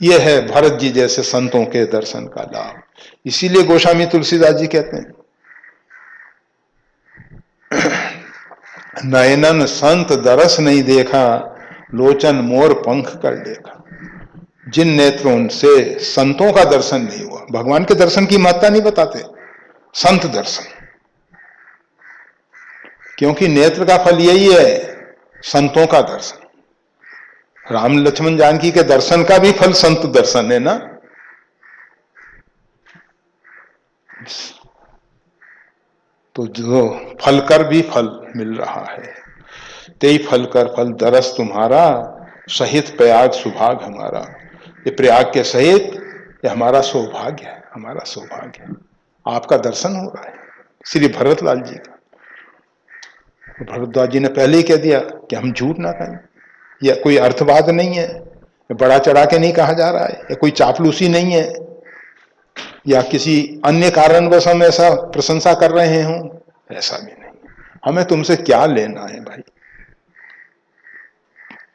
यह है भरत जी जैसे संतों के दर्शन का लाभ। इसीलिए गोस्वामी तुलसीदास जी कहते हैं, नयनन संत दरस नहीं देखा, लोचन मोर पंख कर देखा। जिन नेत्रों से संतों का दर्शन नहीं हुआ, भगवान के दर्शन की महत्ता नहीं बताते, संत दर्शन, क्योंकि नेत्र का फल यही है, संतों का दर्शन। राम लक्ष्मण जानकी के दर्शन का भी फल संत दर्शन है ना। तो जो फल कर भी फल मिल रहा है, तेई फल कर फल दरस तुम्हारा, सहित प्रयाग सुभाग हमारा। ये प्रयाग के सहित ये हमारा सौभाग्य है, हमारा सौभाग्य है, आपका दर्शन हो रहा है श्री भरतलाल जी का। भरद्वाज जी ने पहले ही कह दिया कि हम झूठ ना कहें, यह कोई अर्थवाद नहीं है, बड़ा चढ़ा के नहीं कहा जा रहा है, यह कोई चापलूसी नहीं है, या किसी अन्य कारणवश हम ऐसा प्रशंसा कर रहे हों, ऐसा भी नहीं। हमें तुमसे क्या लेना है भाई,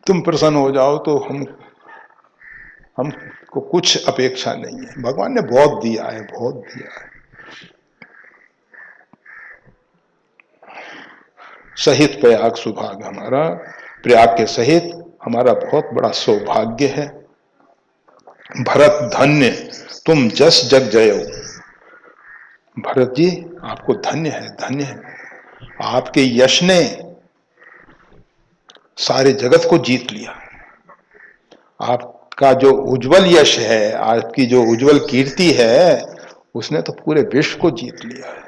तुम प्रसन्न हो जाओ तो हमको कुछ अपेक्षा नहीं है। भगवान ने बहुत दिया है, बहुत दिया है। सहित प्रयाग सुभाग हमारा, प्रयाग के सहित हमारा बहुत बड़ा सौभाग्य है। भरत धन्य तुम जस जग जयो। भरत जी आपको धन्य है, धन्य है। आपके यश ने सारे जगत को जीत लिया। आपका जो उज्जवल यश है, आपकी जो उज्जवल कीर्ति है, उसने तो पूरे विश्व को जीत लिया है।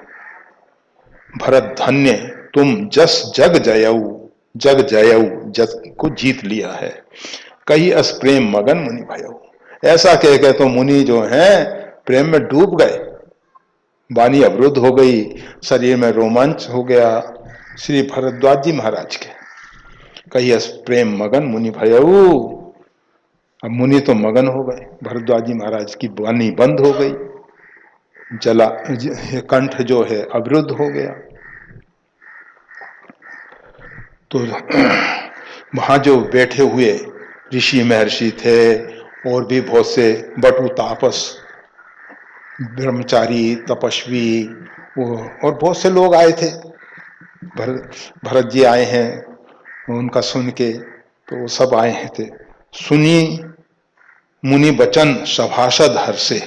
भरत धन्य तुम जस जग जयऊ, जग जयऊ, जग को जीत लिया है। कही अस प्रेम मगन मुनि भयऊ। ऐसा कह के तो मुनि जो हैं प्रेम में डूब गए, वाणी अवरुद्ध हो गई, शरीर में रोमांच हो गया श्री भरद्वाज जी महाराज के। कही अस प्रेम मगन मुनि भयऊ। अब मुनि तो मगन हो गए, भरद्वाज जी महाराज की वाणी बंद हो गई, जला कंठ जो है अवरुद्ध हो गया। तो वहां जो बैठे हुए ऋषि महर्षि थे और भी बहुत से बटु तापस, ब्रह्मचारी, तपस्वी, वो और बहुत से लोग आए थे। भरत जी आए हैं उनका सुन के, तो वो सब आए हैं थे। सुनी मुनि बचन सभासद हर्षे।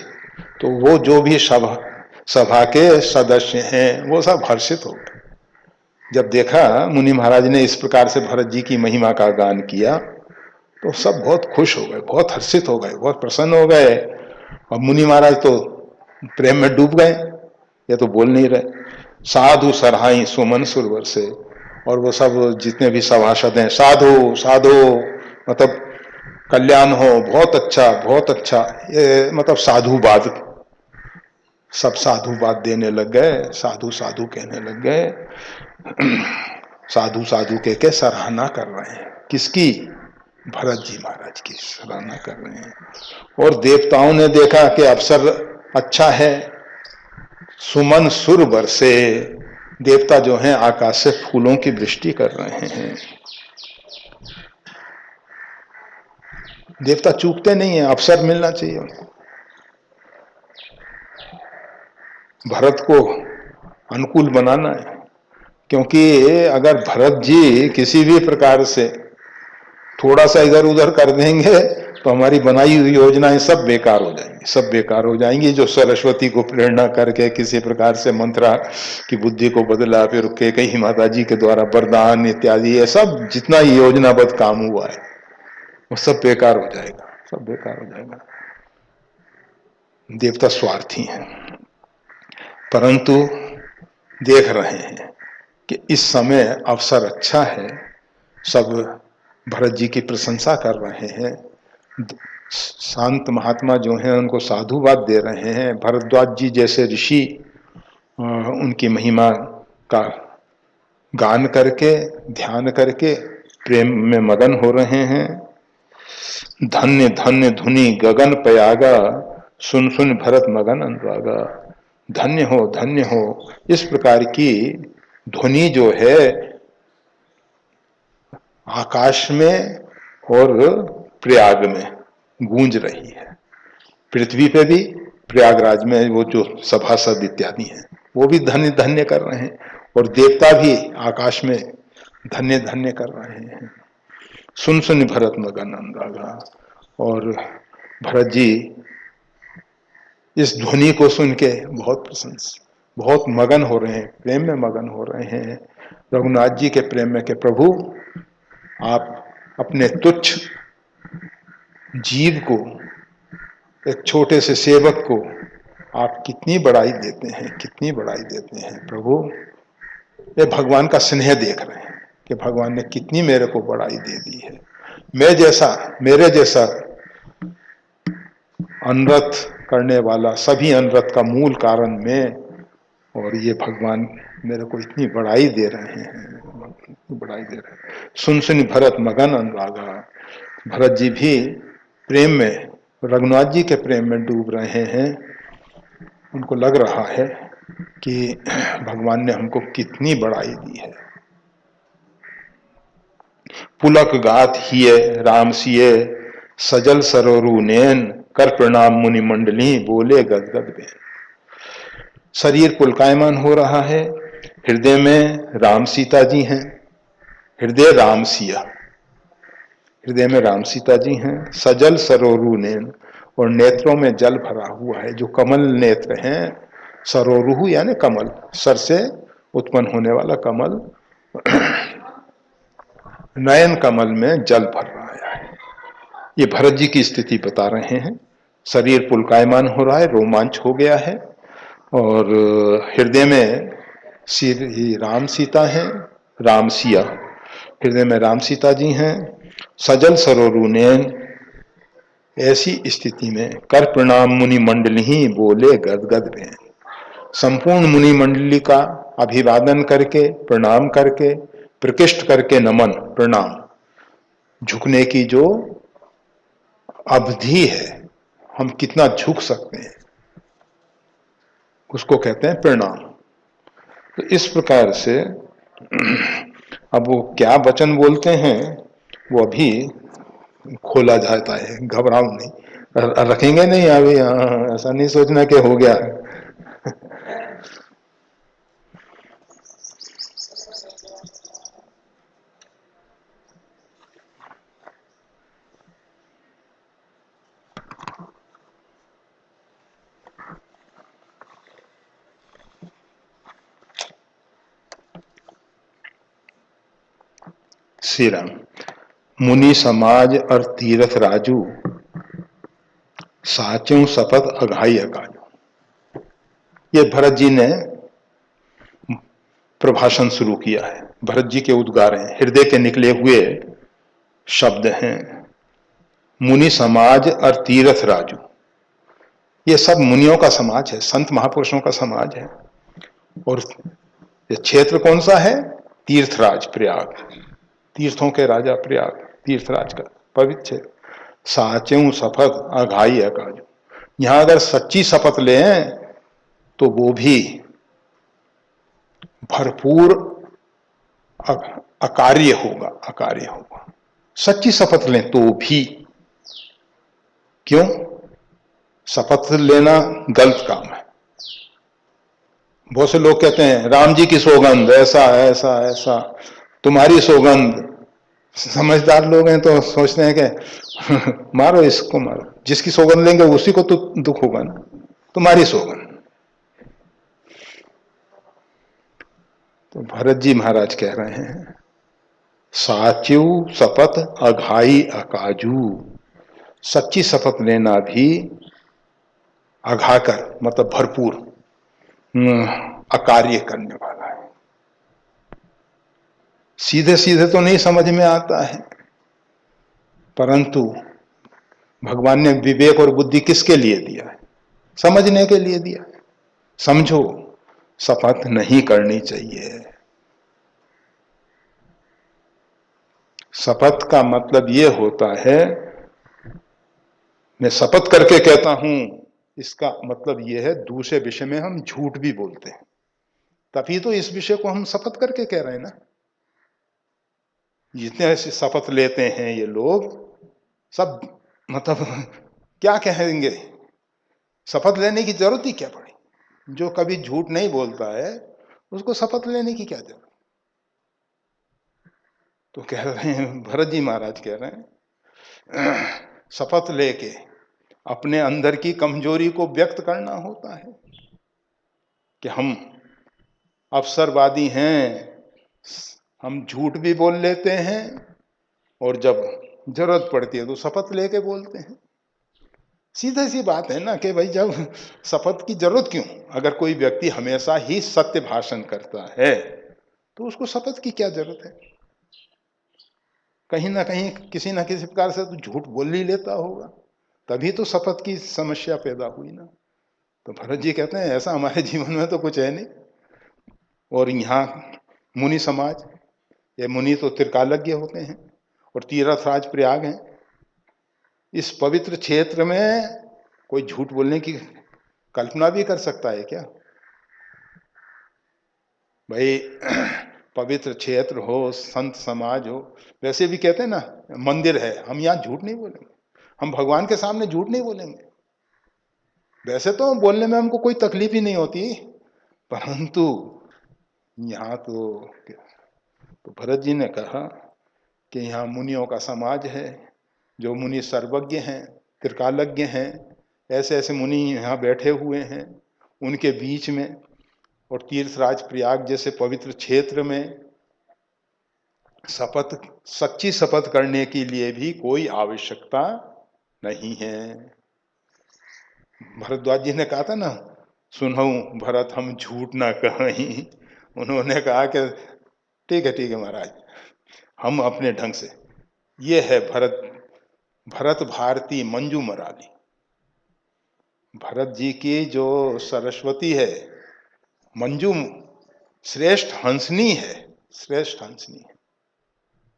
तो वो जो भी सभा के सदस्य हैं वो सब हर्षित हो गए। जब देखा मुनि महाराज ने इस प्रकार से भरत जी की महिमा का गान किया तो सब बहुत खुश हो गए, बहुत हर्षित हो गए, बहुत प्रसन्न हो गए। और मुनि महाराज तो प्रेम में डूब गए, ये तो बोल नहीं रहे। साधु सराहाई सुमन सुरवर से। और वो सब जितने भी सभासद हैं, साधु साधु मतलब कल्याण हो, बहुत अच्छा बहुत अच्छा, ये मतलब साधुवाद, सब साधुवाद देने लग गए, साधु साधु कहने लग गए। साधु साधु कह के सराहना कर रहे हैं, किसकी? भरत जी महाराज की सराहना कर रहे हैं। और देवताओं ने देखा कि अवसर अच्छा है, सुमन सुर बरसे। देवता जो हैं आकाश से फूलों की वृष्टि कर रहे हैं। देवता चूकते नहीं है, अवसर मिलना चाहिए उनको। भरत को अनुकूल बनाना है, क्योंकि अगर भरत जी किसी भी प्रकार से थोड़ा सा इधर उधर कर देंगे तो हमारी बनाई हुई योजनाएं सब बेकार हो जाएंगी, सब बेकार हो जाएंगी। जो सरस्वती को प्रेरणा करके किसी प्रकार से मंत्रा की बुद्धि को बदला, फिर कैकेयी माता जी के द्वारा वरदान इत्यादि, ये सब जितना योजनाबद्ध काम हुआ है वो सब बेकार हो जाएगा, सब बेकार हो जाएगा। देवता स्वार्थी हैं, परंतु देख रहे हैं कि इस समय अवसर अच्छा है, सब भरत जी की प्रशंसा कर रहे हैं। शांत महात्मा जो हैं उनको साधुवाद दे रहे हैं। भरद्वाज जी जैसे ऋषि उनकी महिमा का गान करके, ध्यान करके प्रेम में मगन हो रहे हैं। धन्य धन्य धुनि गगन पयागा, सुन सुन भरत मगन अनुरागा। धन्य हो, धन्य हो, इस प्रकार की ध्वनि जो है आकाश में और प्रयाग में गूंज रही है। पृथ्वी पे भी, प्रयागराज में वो जो सभासद इत्यादि हैं वो भी धन्य धन्य कर रहे हैं, और देवता भी आकाश में धन्य धन्य कर रहे हैं। सुन सुन भरत मगन अनुरागा। और भरत जी इस ध्वनि को सुन के बहुत प्रसन्न, बहुत मगन हो रहे हैं, प्रेम में मगन हो रहे हैं रघुनाथ जी के प्रेम में कि प्रभु आप अपने तुच्छ जीव को, एक छोटे से सेवक को आप कितनी बड़ाई देते हैं, कितनी बड़ाई देते हैं प्रभु। ये भगवान का स्नेह देख रहे हैं कि भगवान ने कितनी मेरे को बड़ाई दे दी है। मैं जैसा, मेरे जैसा अनर्थ करने वाला, सभी अनर्थ का मूल कारण मैं, और ये भगवान मेरे को इतनी बड़ाई दे रहे हैं, बड़ाई दे रहे हैं। सुन सुन भरत मगन अनुरागा। भरत जी भी प्रेम में, रघुनाथ जी के प्रेम में डूब रहे हैं। उनको लग रहा है कि भगवान ने हमको कितनी बड़ाई दी है। पुलक गात हिये राम सिये, सजल सरोरु नैन, कर प्रणाम मुनि मंडली, बोले गदगद बेन। शरीर पुलकायमान हो रहा है, हृदय में राम सीता जी हैं, हृदय राम सिया। हृदय में राम सीता जी हैं। सजल सरोरु नैन, और नेत्रों में जल भरा हुआ है, जो कमल नेत्र हैं। सरोरुहु यानी कमल, सर से उत्पन्न होने वाला कमल, नयन कमल में जल भर रहा है। ये भरत जी की स्थिति बता रहे हैं। शरीर पुलकायमान हो रहा है, रोमांच हो गया है, और हृदय में श्री राम सीता हैं, राम सिया, हृदय में राम सीता जी हैं। सजल सरोरु नैन, ऐसी स्थिति में कर प्रणाम मुनि मंडली ही बोले गदगद में। संपूर्ण मुनि मंडली का अभिवादन करके, प्रणाम करके, प्रकृष्ट करके, नमन प्रणाम, झुकने की जो अवधि है, हम कितना झुक सकते हैं, उसको कहते हैं प्रणाम। तो इस प्रकार से अब वो क्या वचन बोलते हैं वो अभी खोला जाता है, घबराओ नहीं, रखेंगे नहीं अभी, ऐसा नहीं सोचना कि हो गया। श्री राम। मुनि समाज और तीरथ राजू, साचों शपथ अघाई अकाजू। ये भरत जी ने प्रभाषण शुरू किया है, भरत जी के उद्गार हैं, हृदय के निकले हुए शब्द हैं। मुनि समाज और तीरथ राजू, ये सब मुनियों का समाज है, संत महापुरुषों का समाज है। और ये क्षेत्र कौन सा है? तीर्थराज प्रयाग, तीर्थों के राजा प्रयाग, तीर्थराज का पवित्र क्षेत्र। साचेऊ शपथ अघाई अकाजू, यहां अगर सच्ची शपथ लें तो वो भी भरपूर अकार्य होगा, अकार्य होगा। सच्ची शपथ लें तो भी, क्यों? शपथ लेना गलत काम है। बहुत से लोग कहते हैं राम जी की सौगंध, ऐसा ऐसा ऐसा, तुम्हारी सौगंध। समझदार लोग हैं तो सोचते हैं कि मारो इसको, मारो, जिसकी सौगंध लेंगे उसी को तो दुख होगा ना, तुम्हारी सौगंध। तो भरत जी महाराज कह रहे हैं साच्यू शपथ अघाई अकाजू, सच्ची शपथ लेना भी अघाकर मतलब भरपूर अकार्य करने वाला है। सीधे सीधे तो नहीं समझ में आता है, परंतु भगवान ने विवेक और बुद्धि किसके लिए दिया है? समझने के लिए दिया है। समझो, शपथ नहीं करनी चाहिए। शपथ का मतलब यह होता है, मैं शपथ करके कहता हूं, इसका मतलब यह है दूसरे विषय में हम झूठ भी बोलते हैं, तभी तो इस विषय को हम शपथ करके कह रहे हैं ना। जितने ऐसे शपथ लेते हैं ये लोग सब, मतलब क्या कहेंगे, शपथ लेने की जरूरत ही क्या पड़ी? जो कभी झूठ नहीं बोलता है उसको शपथ लेने की क्या जरूरत? तो कह रहे हैं, भरत जी महाराज कह रहे हैं शपथ लेके अपने अंदर की कमजोरी को व्यक्त करना होता है कि हम अवसरवादी हैं, हम झूठ भी बोल लेते हैं, और जब जरूरत पड़ती है तो शपथ लेके बोलते हैं। सीधी सी बात है ना कि भाई जब शपथ की जरूरत क्यों? अगर कोई व्यक्ति हमेशा ही सत्य भाषण करता है तो उसको शपथ की क्या जरूरत है? कहीं ना कहीं किसी ना किसी प्रकार से तो झूठ बोल ही लेता होगा, तभी तो शपथ की समस्या पैदा हुई ना। तो भरत जी कहते हैं ऐसा हमारे जीवन में तो कुछ है नहीं। और यहाँ मुनि समाज, ये मुनि तो त्रिकालज्ञ होते हैं, और तीर्थराज प्रयाग हैं। इस पवित्र क्षेत्र में कोई झूठ बोलने की कल्पना भी कर सकता है क्या? भाई पवित्र क्षेत्र हो, संत समाज हो, वैसे भी कहते हैं ना मंदिर है, हम यहाँ झूठ नहीं बोलेंगे, हम भगवान के सामने झूठ नहीं बोलेंगे। वैसे तो बोलने में हमको कोई तकलीफ ही नहीं होती, परंतु यहाँ तो भरत जी ने कहा कि यहाँ मुनियों का समाज है, जो मुनि सर्वज्ञ हैं, त्रिकालज्ञ हैं, ऐसे ऐसे मुनि यहाँ बैठे हुए हैं, उनके बीच में और तीर्थराज प्रयाग जैसे पवित्र क्षेत्र में शपथ, सच्ची शपथ करने के लिए भी कोई आवश्यकता नहीं है। भरद्वाज जी ने कहा था ना, सुनहु भरत हम झूठ ना कहीं। उन्होंने कहा कि ठीक है महाराज, हम अपने ढंग से, ये है भरत भारती मंजू मराली। भरत जी की जो सरस्वती है, मंजू श्रेष्ठ हंसनी है, श्रेष्ठ हंसनी है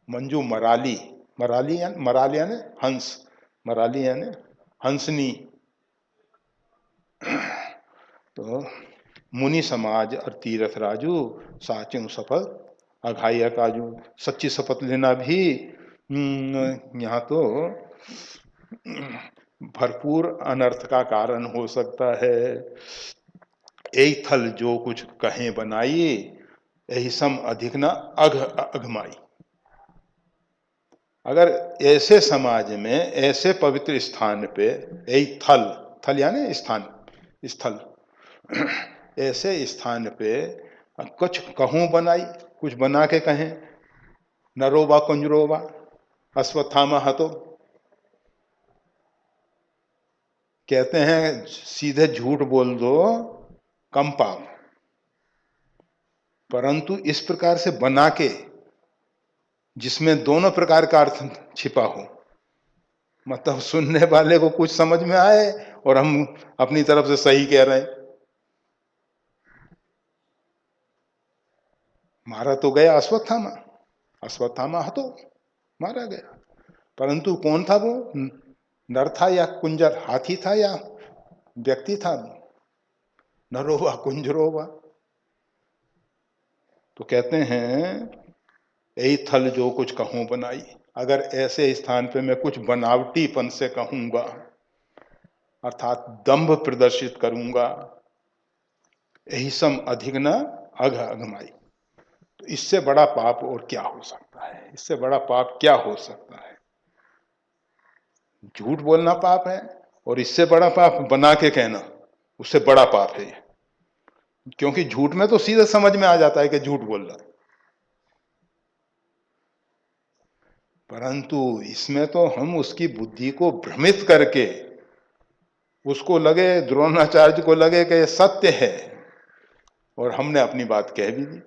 मंजू मराली। मराली यानी हंस, मराली यानी हंसनी। तो मुनि समाज और तीर्थ राजू साचू शपथ अघाई काजू, सच्ची शपथ लेना भी यहाँ तो भरपूर अनर्थ का कारण हो सकता है। एक थल जो कुछ कहें बनाई, यही सम अधिक न अघमाई। अगर ऐसे समाज में, ऐसे पवित्र स्थान पे, एक थल, थल यानी स्थान, स्थल, ऐसे स्थान पे कुछ कहूं बनाई, कुछ बना के कहें, नरोबा कुंजरोबा अश्वत्थामा हतो, कहते हैं सीधे झूठ बोल दो कम पाप, परंतु इस प्रकार से बना के जिसमें दोनों प्रकार का अर्थ छिपा हो, मतलब सुनने वाले को कुछ समझ में आए और हम अपनी तरफ से सही कह रहे हैं। मारा तो गया अश्वत्थामा, अश्वत्थामा हतो, मारा गया, परंतु कौन था वो? नर था या कुंजर, हाथी था या व्यक्ति था? नरोवा कुंजरोवा। तो कहते हैं यही थल जो कुछ कहूं बनाई। अगर ऐसे स्थान पे मैं कुछ बनावटीपन से कहूंगा, अर्थात दंभ प्रदर्शित करूंगा, यही सम अधिक न अघमाई, तो इससे बड़ा पाप और क्या हो सकता है? इससे बड़ा पाप क्या हो सकता है? झूठ बोलना पाप है, और इससे बड़ा पाप बना के कहना, उससे बड़ा पाप है। क्योंकि झूठ में तो सीधे समझ में आ जाता है कि झूठ बोल रहा है, परंतु इसमें तो हम उसकी बुद्धि को भ्रमित करके, उसको लगे, द्रोणाचार्य को लगे कि ये सत्य है, और हमने अपनी बात कह भी दी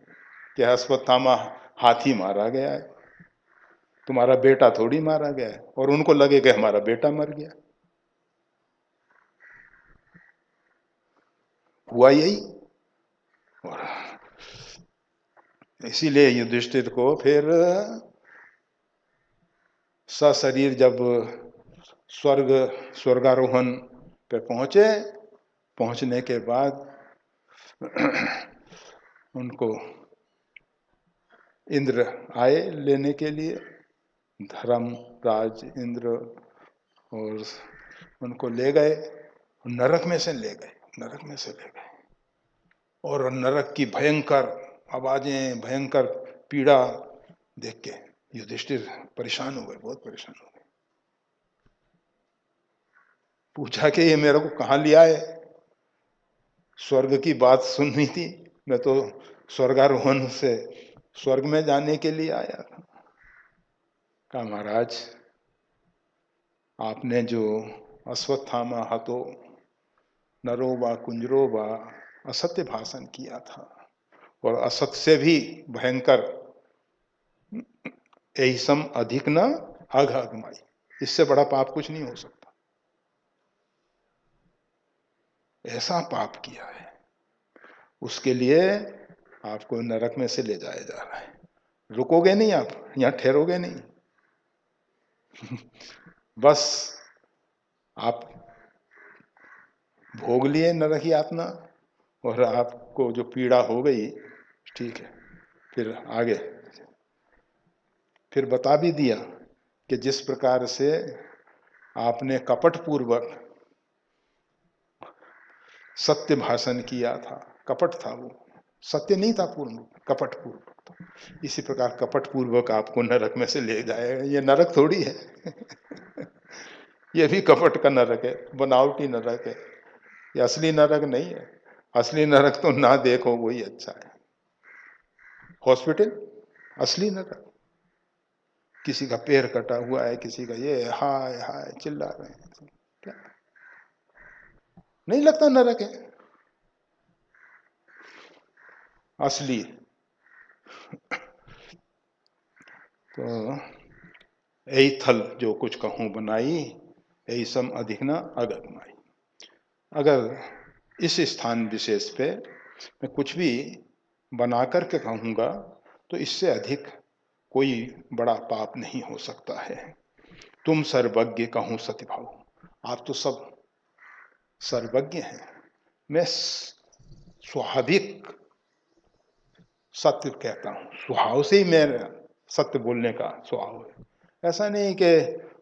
कि अश्वत्थामा हाथी मारा गया है, तुम्हारा बेटा थोड़ी मारा गया है, और उनको लगे कि हमारा बेटा मर गया। हुआ यही। और इसीलिए युधिष्ठिर को फिर सशरीर जब स्वर्गारोहण पे पहुंचे, पहुंचने के बाद उनको इंद्र आए लेने के लिए, धर्मराज इंद्र, और उनको ले गए, नरक में से ले गए, नरक में से ले गए, और नरक की भयंकर आवाजें, भयंकर पीड़ा देख के युधिष्ठिर परेशान हो गए, बहुत परेशान हो गए। पूछा कि ये मेरे को कहाँ लिया है? स्वर्ग की बात सुननी थी, मैं तो स्वर्गारोहण से स्वर्ग में जाने के लिए आया था। कहा महाराज, आपने जो अश्वत्थामा हतो नरोबा कुंजरोबा असत्य भाषण किया था, और असत्य से भी भयंकर यही सम अधिक न अघमाई, इससे बड़ा पाप कुछ नहीं हो सकता। ऐसा पाप किया है, उसके लिए आपको नरक में से ले जाया जा रहा है। रुकोगे नहीं, आप यहां ठहरोगे नहीं। बस आप भोग लिए नरक यातना, और आपको जो पीड़ा हो गई, ठीक है, फिर आगे फिर बता भी दिया कि जिस प्रकार से आपने कपट पूर्वक सत्य भाषण किया था, कपट था वो, सत्य नहीं था, पूर्ण कपट पूर्वक था, तो इसी प्रकार कपट पूर्वक आपको नरक में से ले जाएगा। ये नरक थोड़ी है ये भी कपट का नरक है, बनावटी नरक है, ये असली नरक नहीं है। असली नरक तो ना देखो वही अच्छा है। हॉस्पिटल असली नरक, किसी का पैर कटा हुआ है, किसी का ये, हाय हाय चिल्ला रहे हैं, क्या नहीं लगता नरक है असली? तो यही थल जो कुछ कहूं बनाई, यही सम अधिक न अगत माई। अगर इस स्थान विशेष पे मैं कुछ भी बना करके कहूंगा तो इससे अधिक कोई बड़ा पाप नहीं हो सकता है। तुम सर्वज्ञ कहूं सतिभाव, आप तो सब सर्वज्ञ हैं, मैं स्वाभाविक सत्य कहता हूं, स्वभाव से ही मेरा सत्य बोलने का स्वभाव है। ऐसा नहीं कि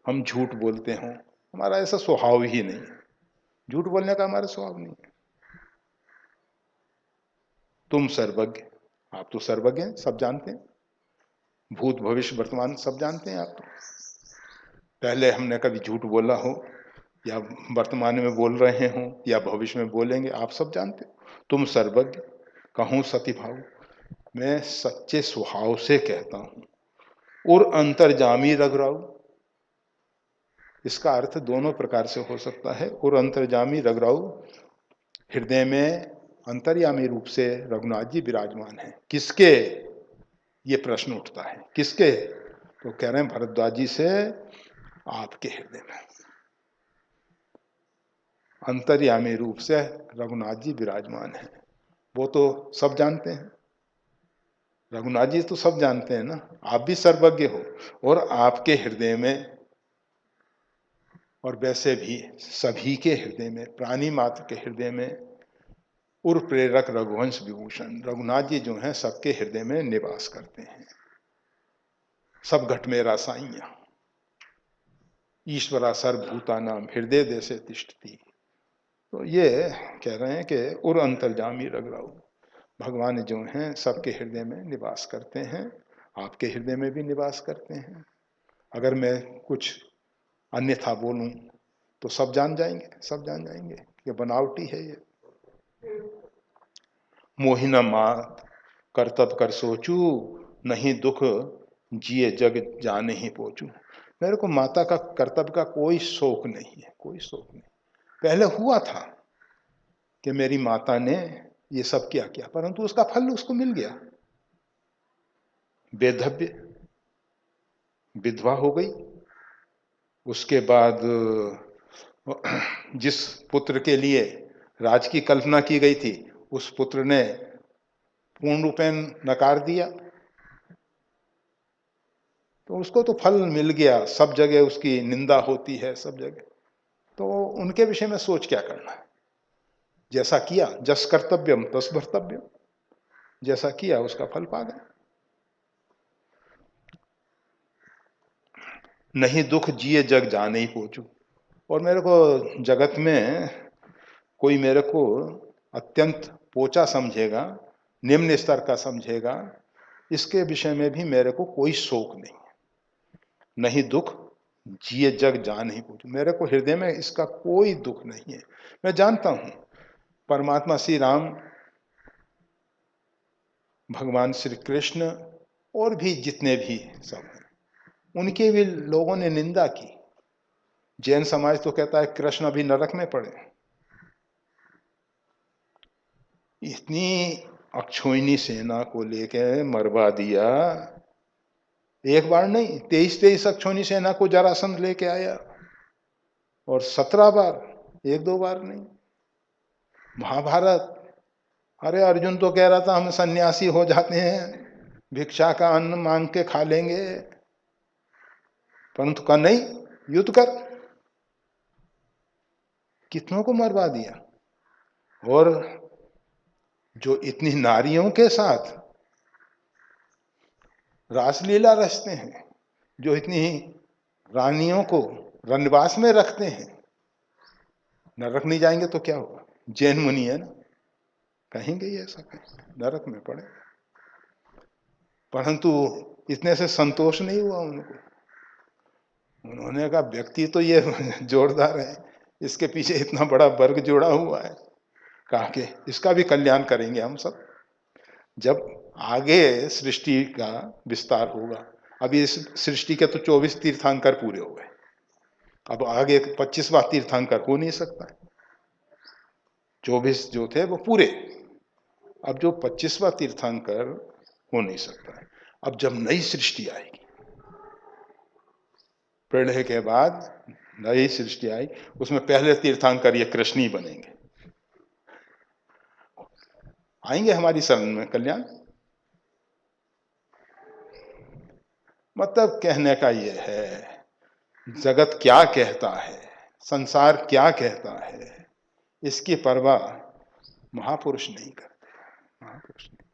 हम झूठ बोलते हों, हमारा ऐसा स्वभाव ही नहीं है, झूठ बोलने का हमारा स्वभाव नहीं है। तुम सर्वज्ञ, आप तो सर्वज्ञ हैं, सब जानते हैं, भूत भविष्य वर्तमान सब जानते हैं आप तो। पहले हमने कभी झूठ बोला हो या वर्तमान में बोल रहे हों या भविष्य में बोलेंगे, आप सब जानते हो। तुम सर्वज्ञ कहूं सतिभाव, मैं सच्चे स्वभाव से कहता हूं। और अंतर्जामी रघुराऊ, इसका अर्थ दोनों प्रकार से हो सकता है। और अंतर्जामी रघुराऊ, हृदय में अंतर्यामी रूप से रघुनाथ जी विराजमान है। किसके, ये प्रश्न उठता है, किसके? तो कह रहे हैं भरद्वाज जी से, आपके हृदय में अंतर्यामी रूप से रघुनाथ जी विराजमान है। वो तो सब जानते हैं, रघुनाथ जी तो सब जानते हैं ना। आप भी सर्वज्ञ हो, और आपके हृदय में, और वैसे भी सभी के हृदय में, प्राणी मात्र के हृदय में उर प्रेरक रघुवंश विभूषण रघुनाथ जी जो हैं सबके हृदय में निवास करते हैं। सब घट में रासाइया ईश्वरा सर्वभूता नाम हृदय देशे तिष्ठति। तो ये कह रहे हैं कि उर अंतर्जामी रघुराऊ, भगवान जो हैं सबके हृदय में निवास करते हैं, आपके हृदय में भी निवास करते हैं। अगर मैं कुछ अन्यथा बोलूं तो सब जान जाएंगे, सब जान जाएंगे कि बनावटी है ये। मोहिना मात करतब कर सोचू, नहीं दुख जिए जग जाने ही पहुंचू। मेरे को माता का कर्तव्य का कोई शौक नहीं है, कोई शौक नहीं। पहले हुआ था कि मेरी माता ने ये सब किया किया, परंतु उसका फल उसको मिल गया। बेधव्य विधवा हो गई, उसके बाद जिस पुत्र के लिए राज की कल्पना की गई थी उस पुत्र ने पूर्ण रूपेण नकार दिया, तो उसको तो फल मिल गया। सब जगह उसकी निंदा होती है, सब जगह। तो उनके विषय में सोच क्या करना है? जैसा किया जस कर्तव्यम तस भर्तव्यम, जैसा किया उसका फल पा गए। नहीं दुख जिए जग जाने ही पहुंचू। और मेरे को जगत में कोई मेरे को अत्यंत पोचा समझेगा, निम्न स्तर का समझेगा, इसके विषय में भी मेरे को कोई शौक नहीं। नहीं दुख जिए जग जान ही पूछू, मेरे को हृदय में इसका कोई दुख नहीं है। मैं जानता हूं परमात्मा श्री राम, भगवान श्री कृष्ण और भी जितने भी सब हैं, उनकी भी लोगों ने निंदा की। जैन समाज तो कहता है कृष्ण अभी नरक में पड़े। इतनी अक्षोहिणी सेना को लेके मरवा दिया, एक बार नहीं 23 अक्षोहिणी सेना को जरासंध लेके आया, और 17 बार, एक दो बार नहीं। महाभारत, अरे अर्जुन तो कह रहा था हम सन्यासी हो जाते हैं, भिक्षा का अन्न मांग के खा लेंगे, परंतु कहा नहीं, युद्ध कर। कितनों को मरवा दिया। और जो इतनी नारियों के साथ रासलीला रचते हैं, जो इतनी रानियों को रनवास में रखते हैं, नरक नहीं जाएंगे तो क्या होगा? जैन मुनि है ना, कहेंगे ही ऐसा, कहें नरक में पड़े। परंतु इतने से संतोष नहीं हुआ उनको। उन्होंने कहा व्यक्ति तो ये जोरदार है, इसके पीछे इतना बड़ा वर्ग जुड़ा हुआ है, कहा कि इसका भी कल्याण करेंगे हम सब जब आगे सृष्टि का विस्तार होगा। अभी इस सृष्टि के तो 24 तीर्थंकर पूरे हो गए, अब आगे 25वां तीर्थंकर हो नहीं सकता है। 24 जो थे वो पूरे, अब जो 25वां तीर्थंकर हो नहीं सकता है। अब जब नई सृष्टि आएगी, प्रलय के बाद नई सृष्टि आई, उसमें पहले तीर्थंकर ये कृष्ण ही बनेंगे, आएंगे हमारी शरण में कल्याण। मतलब कहने का ये है, जगत क्या कहता है, संसार क्या कहता है, इसकी परवाह महापुरुष नहीं करते, महापुरुष नहीं।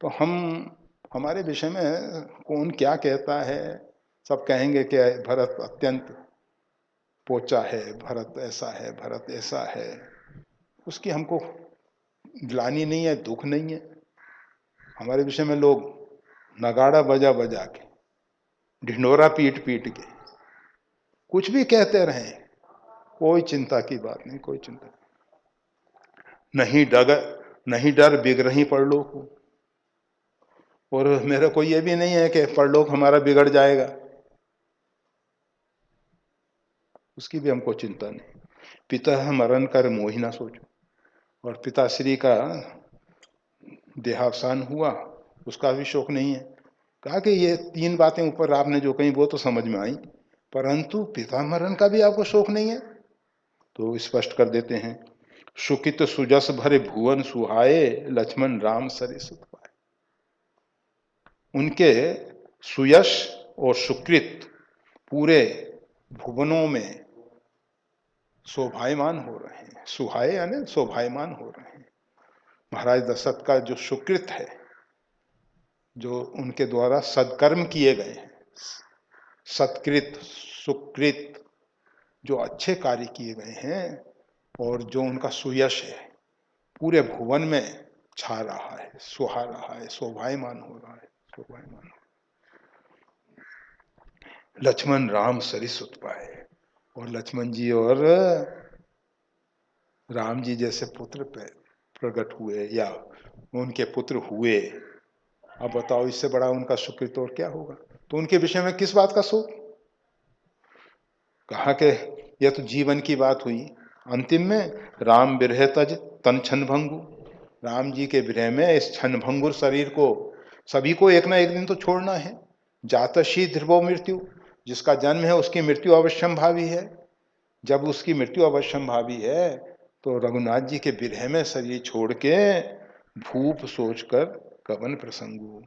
तो हम हमारे विषय में कौन क्या कहता है, सब कहेंगे कि भरत अत्यंत पोचा है, भरत ऐसा है, भरत ऐसा है, उसकी हमको ग्लानि नहीं है, दुख नहीं है। हमारे विषय में लोग नगाड़ा बजा बजा के, ढिंडोरा पीट पीट के कुछ भी कहते रहे, कोई चिंता की बात नहीं, कोई चिंता नहीं। नहीं डर बिगड़ही परलोक को, और मेरे को ये भी नहीं है कि परलोक हमारा बिगड़ जाएगा, उसकी भी हमको चिंता नहीं। पिता मरण कर मोहि ना सोचो, और पिताश्री का देहावसान हुआ उसका भी शोक नहीं है। कहा कि ये 3 बातें ऊपर आपने जो कही वो तो समझ में आई, परंतु पिता मरण का भी आपको शोक नहीं है। तो स्पष्ट कर देते हैं, सुकित सुजस भरे भुवन सुहाए, लक्ष्मण राम सरिस पाए। उनके सुयश और सुकृत पूरे भुवनों में शोभायमान हो रहे हैं। सुहाए यानी शोभायमान हो रहे हैं। महाराज दशरथ का जो सुकृत है, जो उनके द्वारा सत्कर्म किए गए हैं, सत्कृत सुकृत, जो अच्छे कार्य किए गए हैं, और जो उनका सुयश है पूरे भुवन में छा रहा है, सुहा रहा है, शोभायमान हो रहा है, शोभायमान। लक्ष्मण राम सरिस उत्पाए, और लक्ष्मण जी और राम जी जैसे पुत्र प्रकट हुए या उनके पुत्र हुए। अब बताओ, इससे बड़ा उनका सुकृत और क्या होगा। तो उनके विषय में किस बात का शोक। कहा कि यह तो जीवन की बात हुई, अंतिम में राम विरह तज तन छन भंगु। राम जी के विरह में इस छन भंगुर शरीर को सभी को एक ना एक दिन तो छोड़ना है। जातशी ध्रुवो मृत्यु, जिसका जन्म है उसकी मृत्यु अवश्यंभावी है। जब उसकी मृत्यु अवश्यंभावी है तो रघुनाथ जी के विरह में शरीर छोड़ के भूप सोचकर कवन प्रसंगु।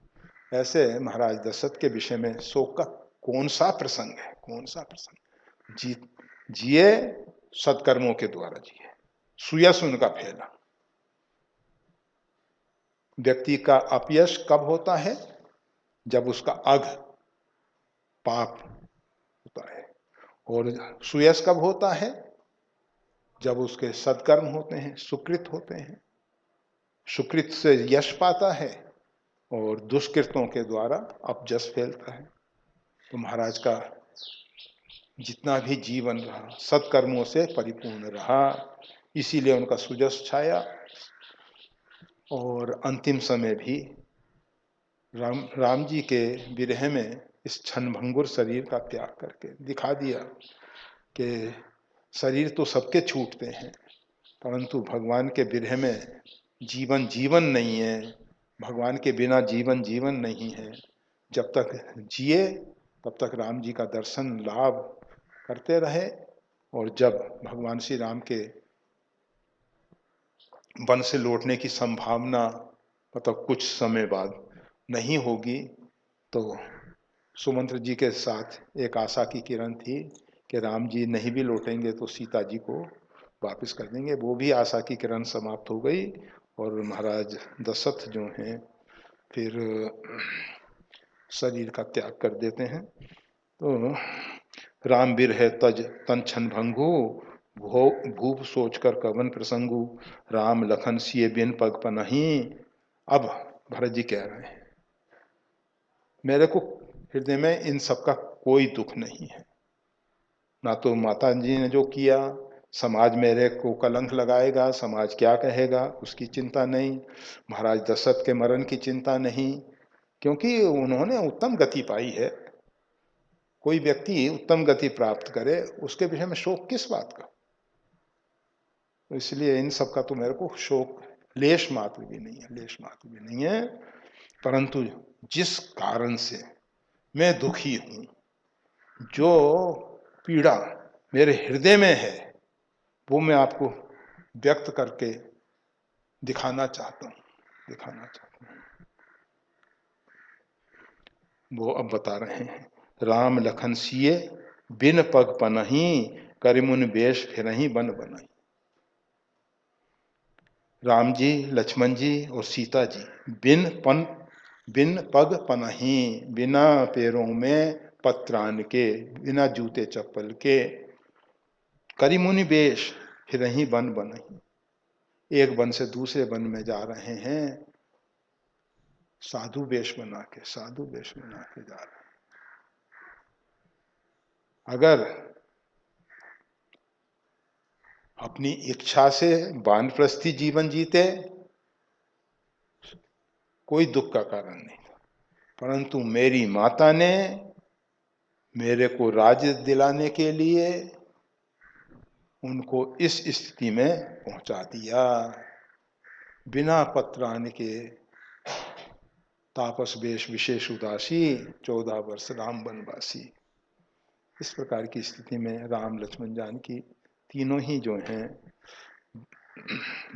ऐसे महाराज दशरथ के विषय में शोक का कौन सा प्रसंग है, कौन सा प्रसंग। जिए सत्कर्मों के द्वारा जिए, सुयश उनका फैला। व्यक्ति का अपयश कब होता है, जब उसका अघ पाप होता है, और सुयश कब होता है, जब उसके सत्कर्म होते हैं, सुकृत होते हैं। सुकृत से यश पाता है और दुष्कृतों के द्वारा अपजस फैलता है। तो महाराज का जितना भी जीवन रहा सत्कर्मों से परिपूर्ण रहा, इसीलिए उनका सुजस छाया। और अंतिम समय भी राम जी के विरह में इस क्षणभंगुर शरीर का त्याग करके दिखा दिया कि शरीर तो सबके छूटते हैं, परंतु भगवान के विरह में जीवन जीवन नहीं है, भगवान के बिना जीवन जीवन नहीं है। जब तक जिए तब तक राम जी का दर्शन लाभ करते रहे, और जब भगवान श्री राम के वन से लौटने की संभावना मतलब कुछ समय बाद नहीं होगी, तो सुमंत्र जी के साथ एक आशा की किरण थी कि राम जी नहीं भी लौटेंगे तो सीता जी को वापस कर देंगे। वो भी आशा की किरण समाप्त हो गई, और महाराज दशरथ जो हैं फिर शरीर का त्याग कर देते हैं। तो राम बिरह तज तन छन भंगु, भूप सोच कर कवन प्रसंगु, राम लखन सिए बिन पग पनहि। अब भरत जी कह रहे हैं मेरे को हृदय में इन सब का कोई दुख नहीं है। ना तो माता जी ने जो किया, समाज मेरे को कलंक लगाएगा, समाज क्या कहेगा, उसकी चिंता नहीं। महाराज दशरथ के मरण की चिंता नहीं, क्योंकि उन्होंने उत्तम गति पाई है। कोई व्यक्ति उत्तम गति प्राप्त करे, उसके विषय में शोक किस बात का। तो इसलिए इन सब का तो मेरे को शोक लेश मात्र भी नहीं है, लेश मात्र भी नहीं है। परंतु जिस कारण से मैं दुखी हूं, जो पीड़ा मेरे हृदय में है, वो मैं आपको व्यक्त करके दिखाना चाहता हूं, दिखाना चाहता हूं। वो अब बता रहे हैं, राम लखन सिए बिन पग पनही, करिमुन बेश फिरही बन बनही। राम जी, लक्ष्मण जी और सीता जी बिन पग पनही, बिना पैरों में पत्रान के, बिना जूते चप्पल के, करिमुनि वेश फिरही बन बनही, एक वन से दूसरे वन में जा रहे हैं, साधु वेश बना के, साधु वेश बना के जा रहे हैं। अगर अपनी इच्छा से वानप्रस्थी जीवन जीते, कोई दुख का कारण नहीं था। परंतु मेरी माता ने मेरे को राज्य दिलाने के लिए उनको इस स्थिति में पहुंचा दिया। बिना पत्रान के तापस वेश विशेष उदासी, 14 वर्ष राम वनवासी। इस प्रकार की स्थिति में राम लक्ष्मण जानकी तीनों ही जो हैं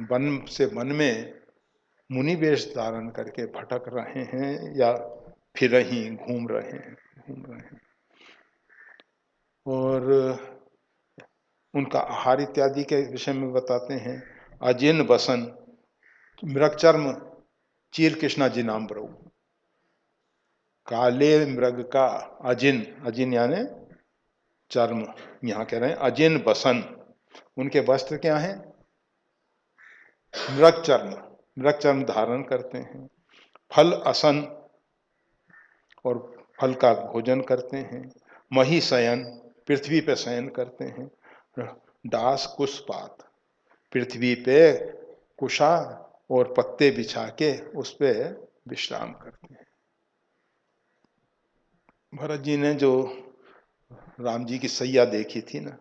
वन से वन में मुनि वेश धारण करके भटक रहे हैं, या फिर ही घूम रहे हैं, घूम रहे हैं। और उनका आहार इत्यादि के विषय में बताते हैं, अजिन बसन मृगचर्म चीर कृष्णा जी नाम ब्रऊ। काले मृग का अजिन, अजिन यानी चर्म, यहां कह रहे हैं अजिन बसन, उनके वस्त्र क्या हैं, मृग चर्म, मृग चर्म धारण करते हैं। फल असन, और फल का भोजन करते हैं। मही शयन, पृथ्वी पे शयन करते हैं। दास कुशपात, पृथ्वी पे कुशा और पत्ते बिछा के उस पे विश्राम करते हैं। भरत जी ने जो राम जी की सैया देखी थी ना,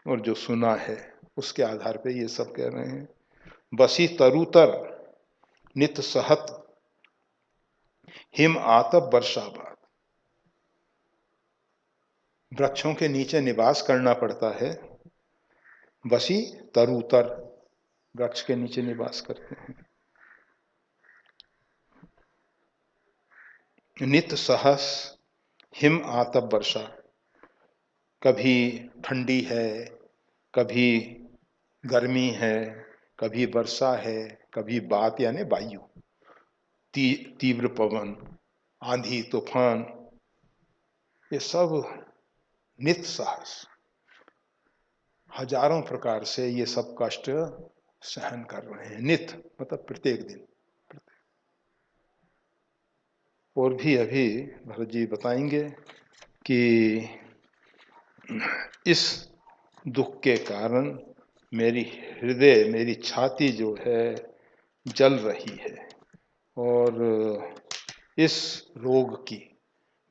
और जो सुना है, उसके आधार पे ये सब कह रहे हैं। बसी तरुतर नित सहत हिम आतप वर्षाबाद। वृक्षों के नीचे निवास करना पड़ता है। बसी तरुतर, वृक्ष के नीचे निवास करते हैं। नित सहस हिम आतप वर्षा, कभी ठंडी है, कभी गर्मी है, कभी वर्षा है, कभी बात यानी वायु, तीव्र पवन, आंधी तूफान, ये सब नित साहस, हजारों प्रकार से ये सब कष्ट सहन कर रहे हैं। नित मतलब प्रत्येक दिन। और भी अभी भरत जी बताएंगे कि इस दुख के कारण मेरी हृदय, मेरी छाती जो है जल रही है, और इस रोग की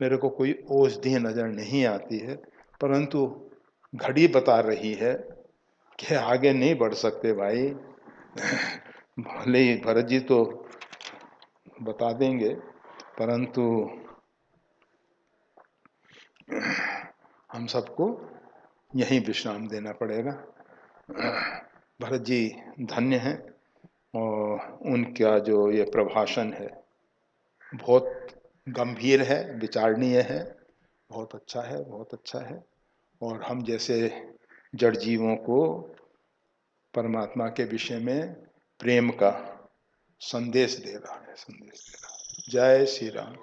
मेरे को कोई औषधि नजर नहीं आती है, परंतु घड़ी बता रही है कि आगे नहीं बढ़ सकते भाई। भले ही भरत जी तो बता देंगे, परंतु हम सबको यहीं विश्राम देना पड़ेगा। भरत जी धन्य हैं, और उनका जो ये प्रभाषण है बहुत गंभीर है, विचारणीय है, बहुत अच्छा है, बहुत अच्छा है। और हम जैसे जड़ जीवों को परमात्मा के विषय में प्रेम का संदेश दे रहा है, संदेश दे रहा है। जय श्री राम।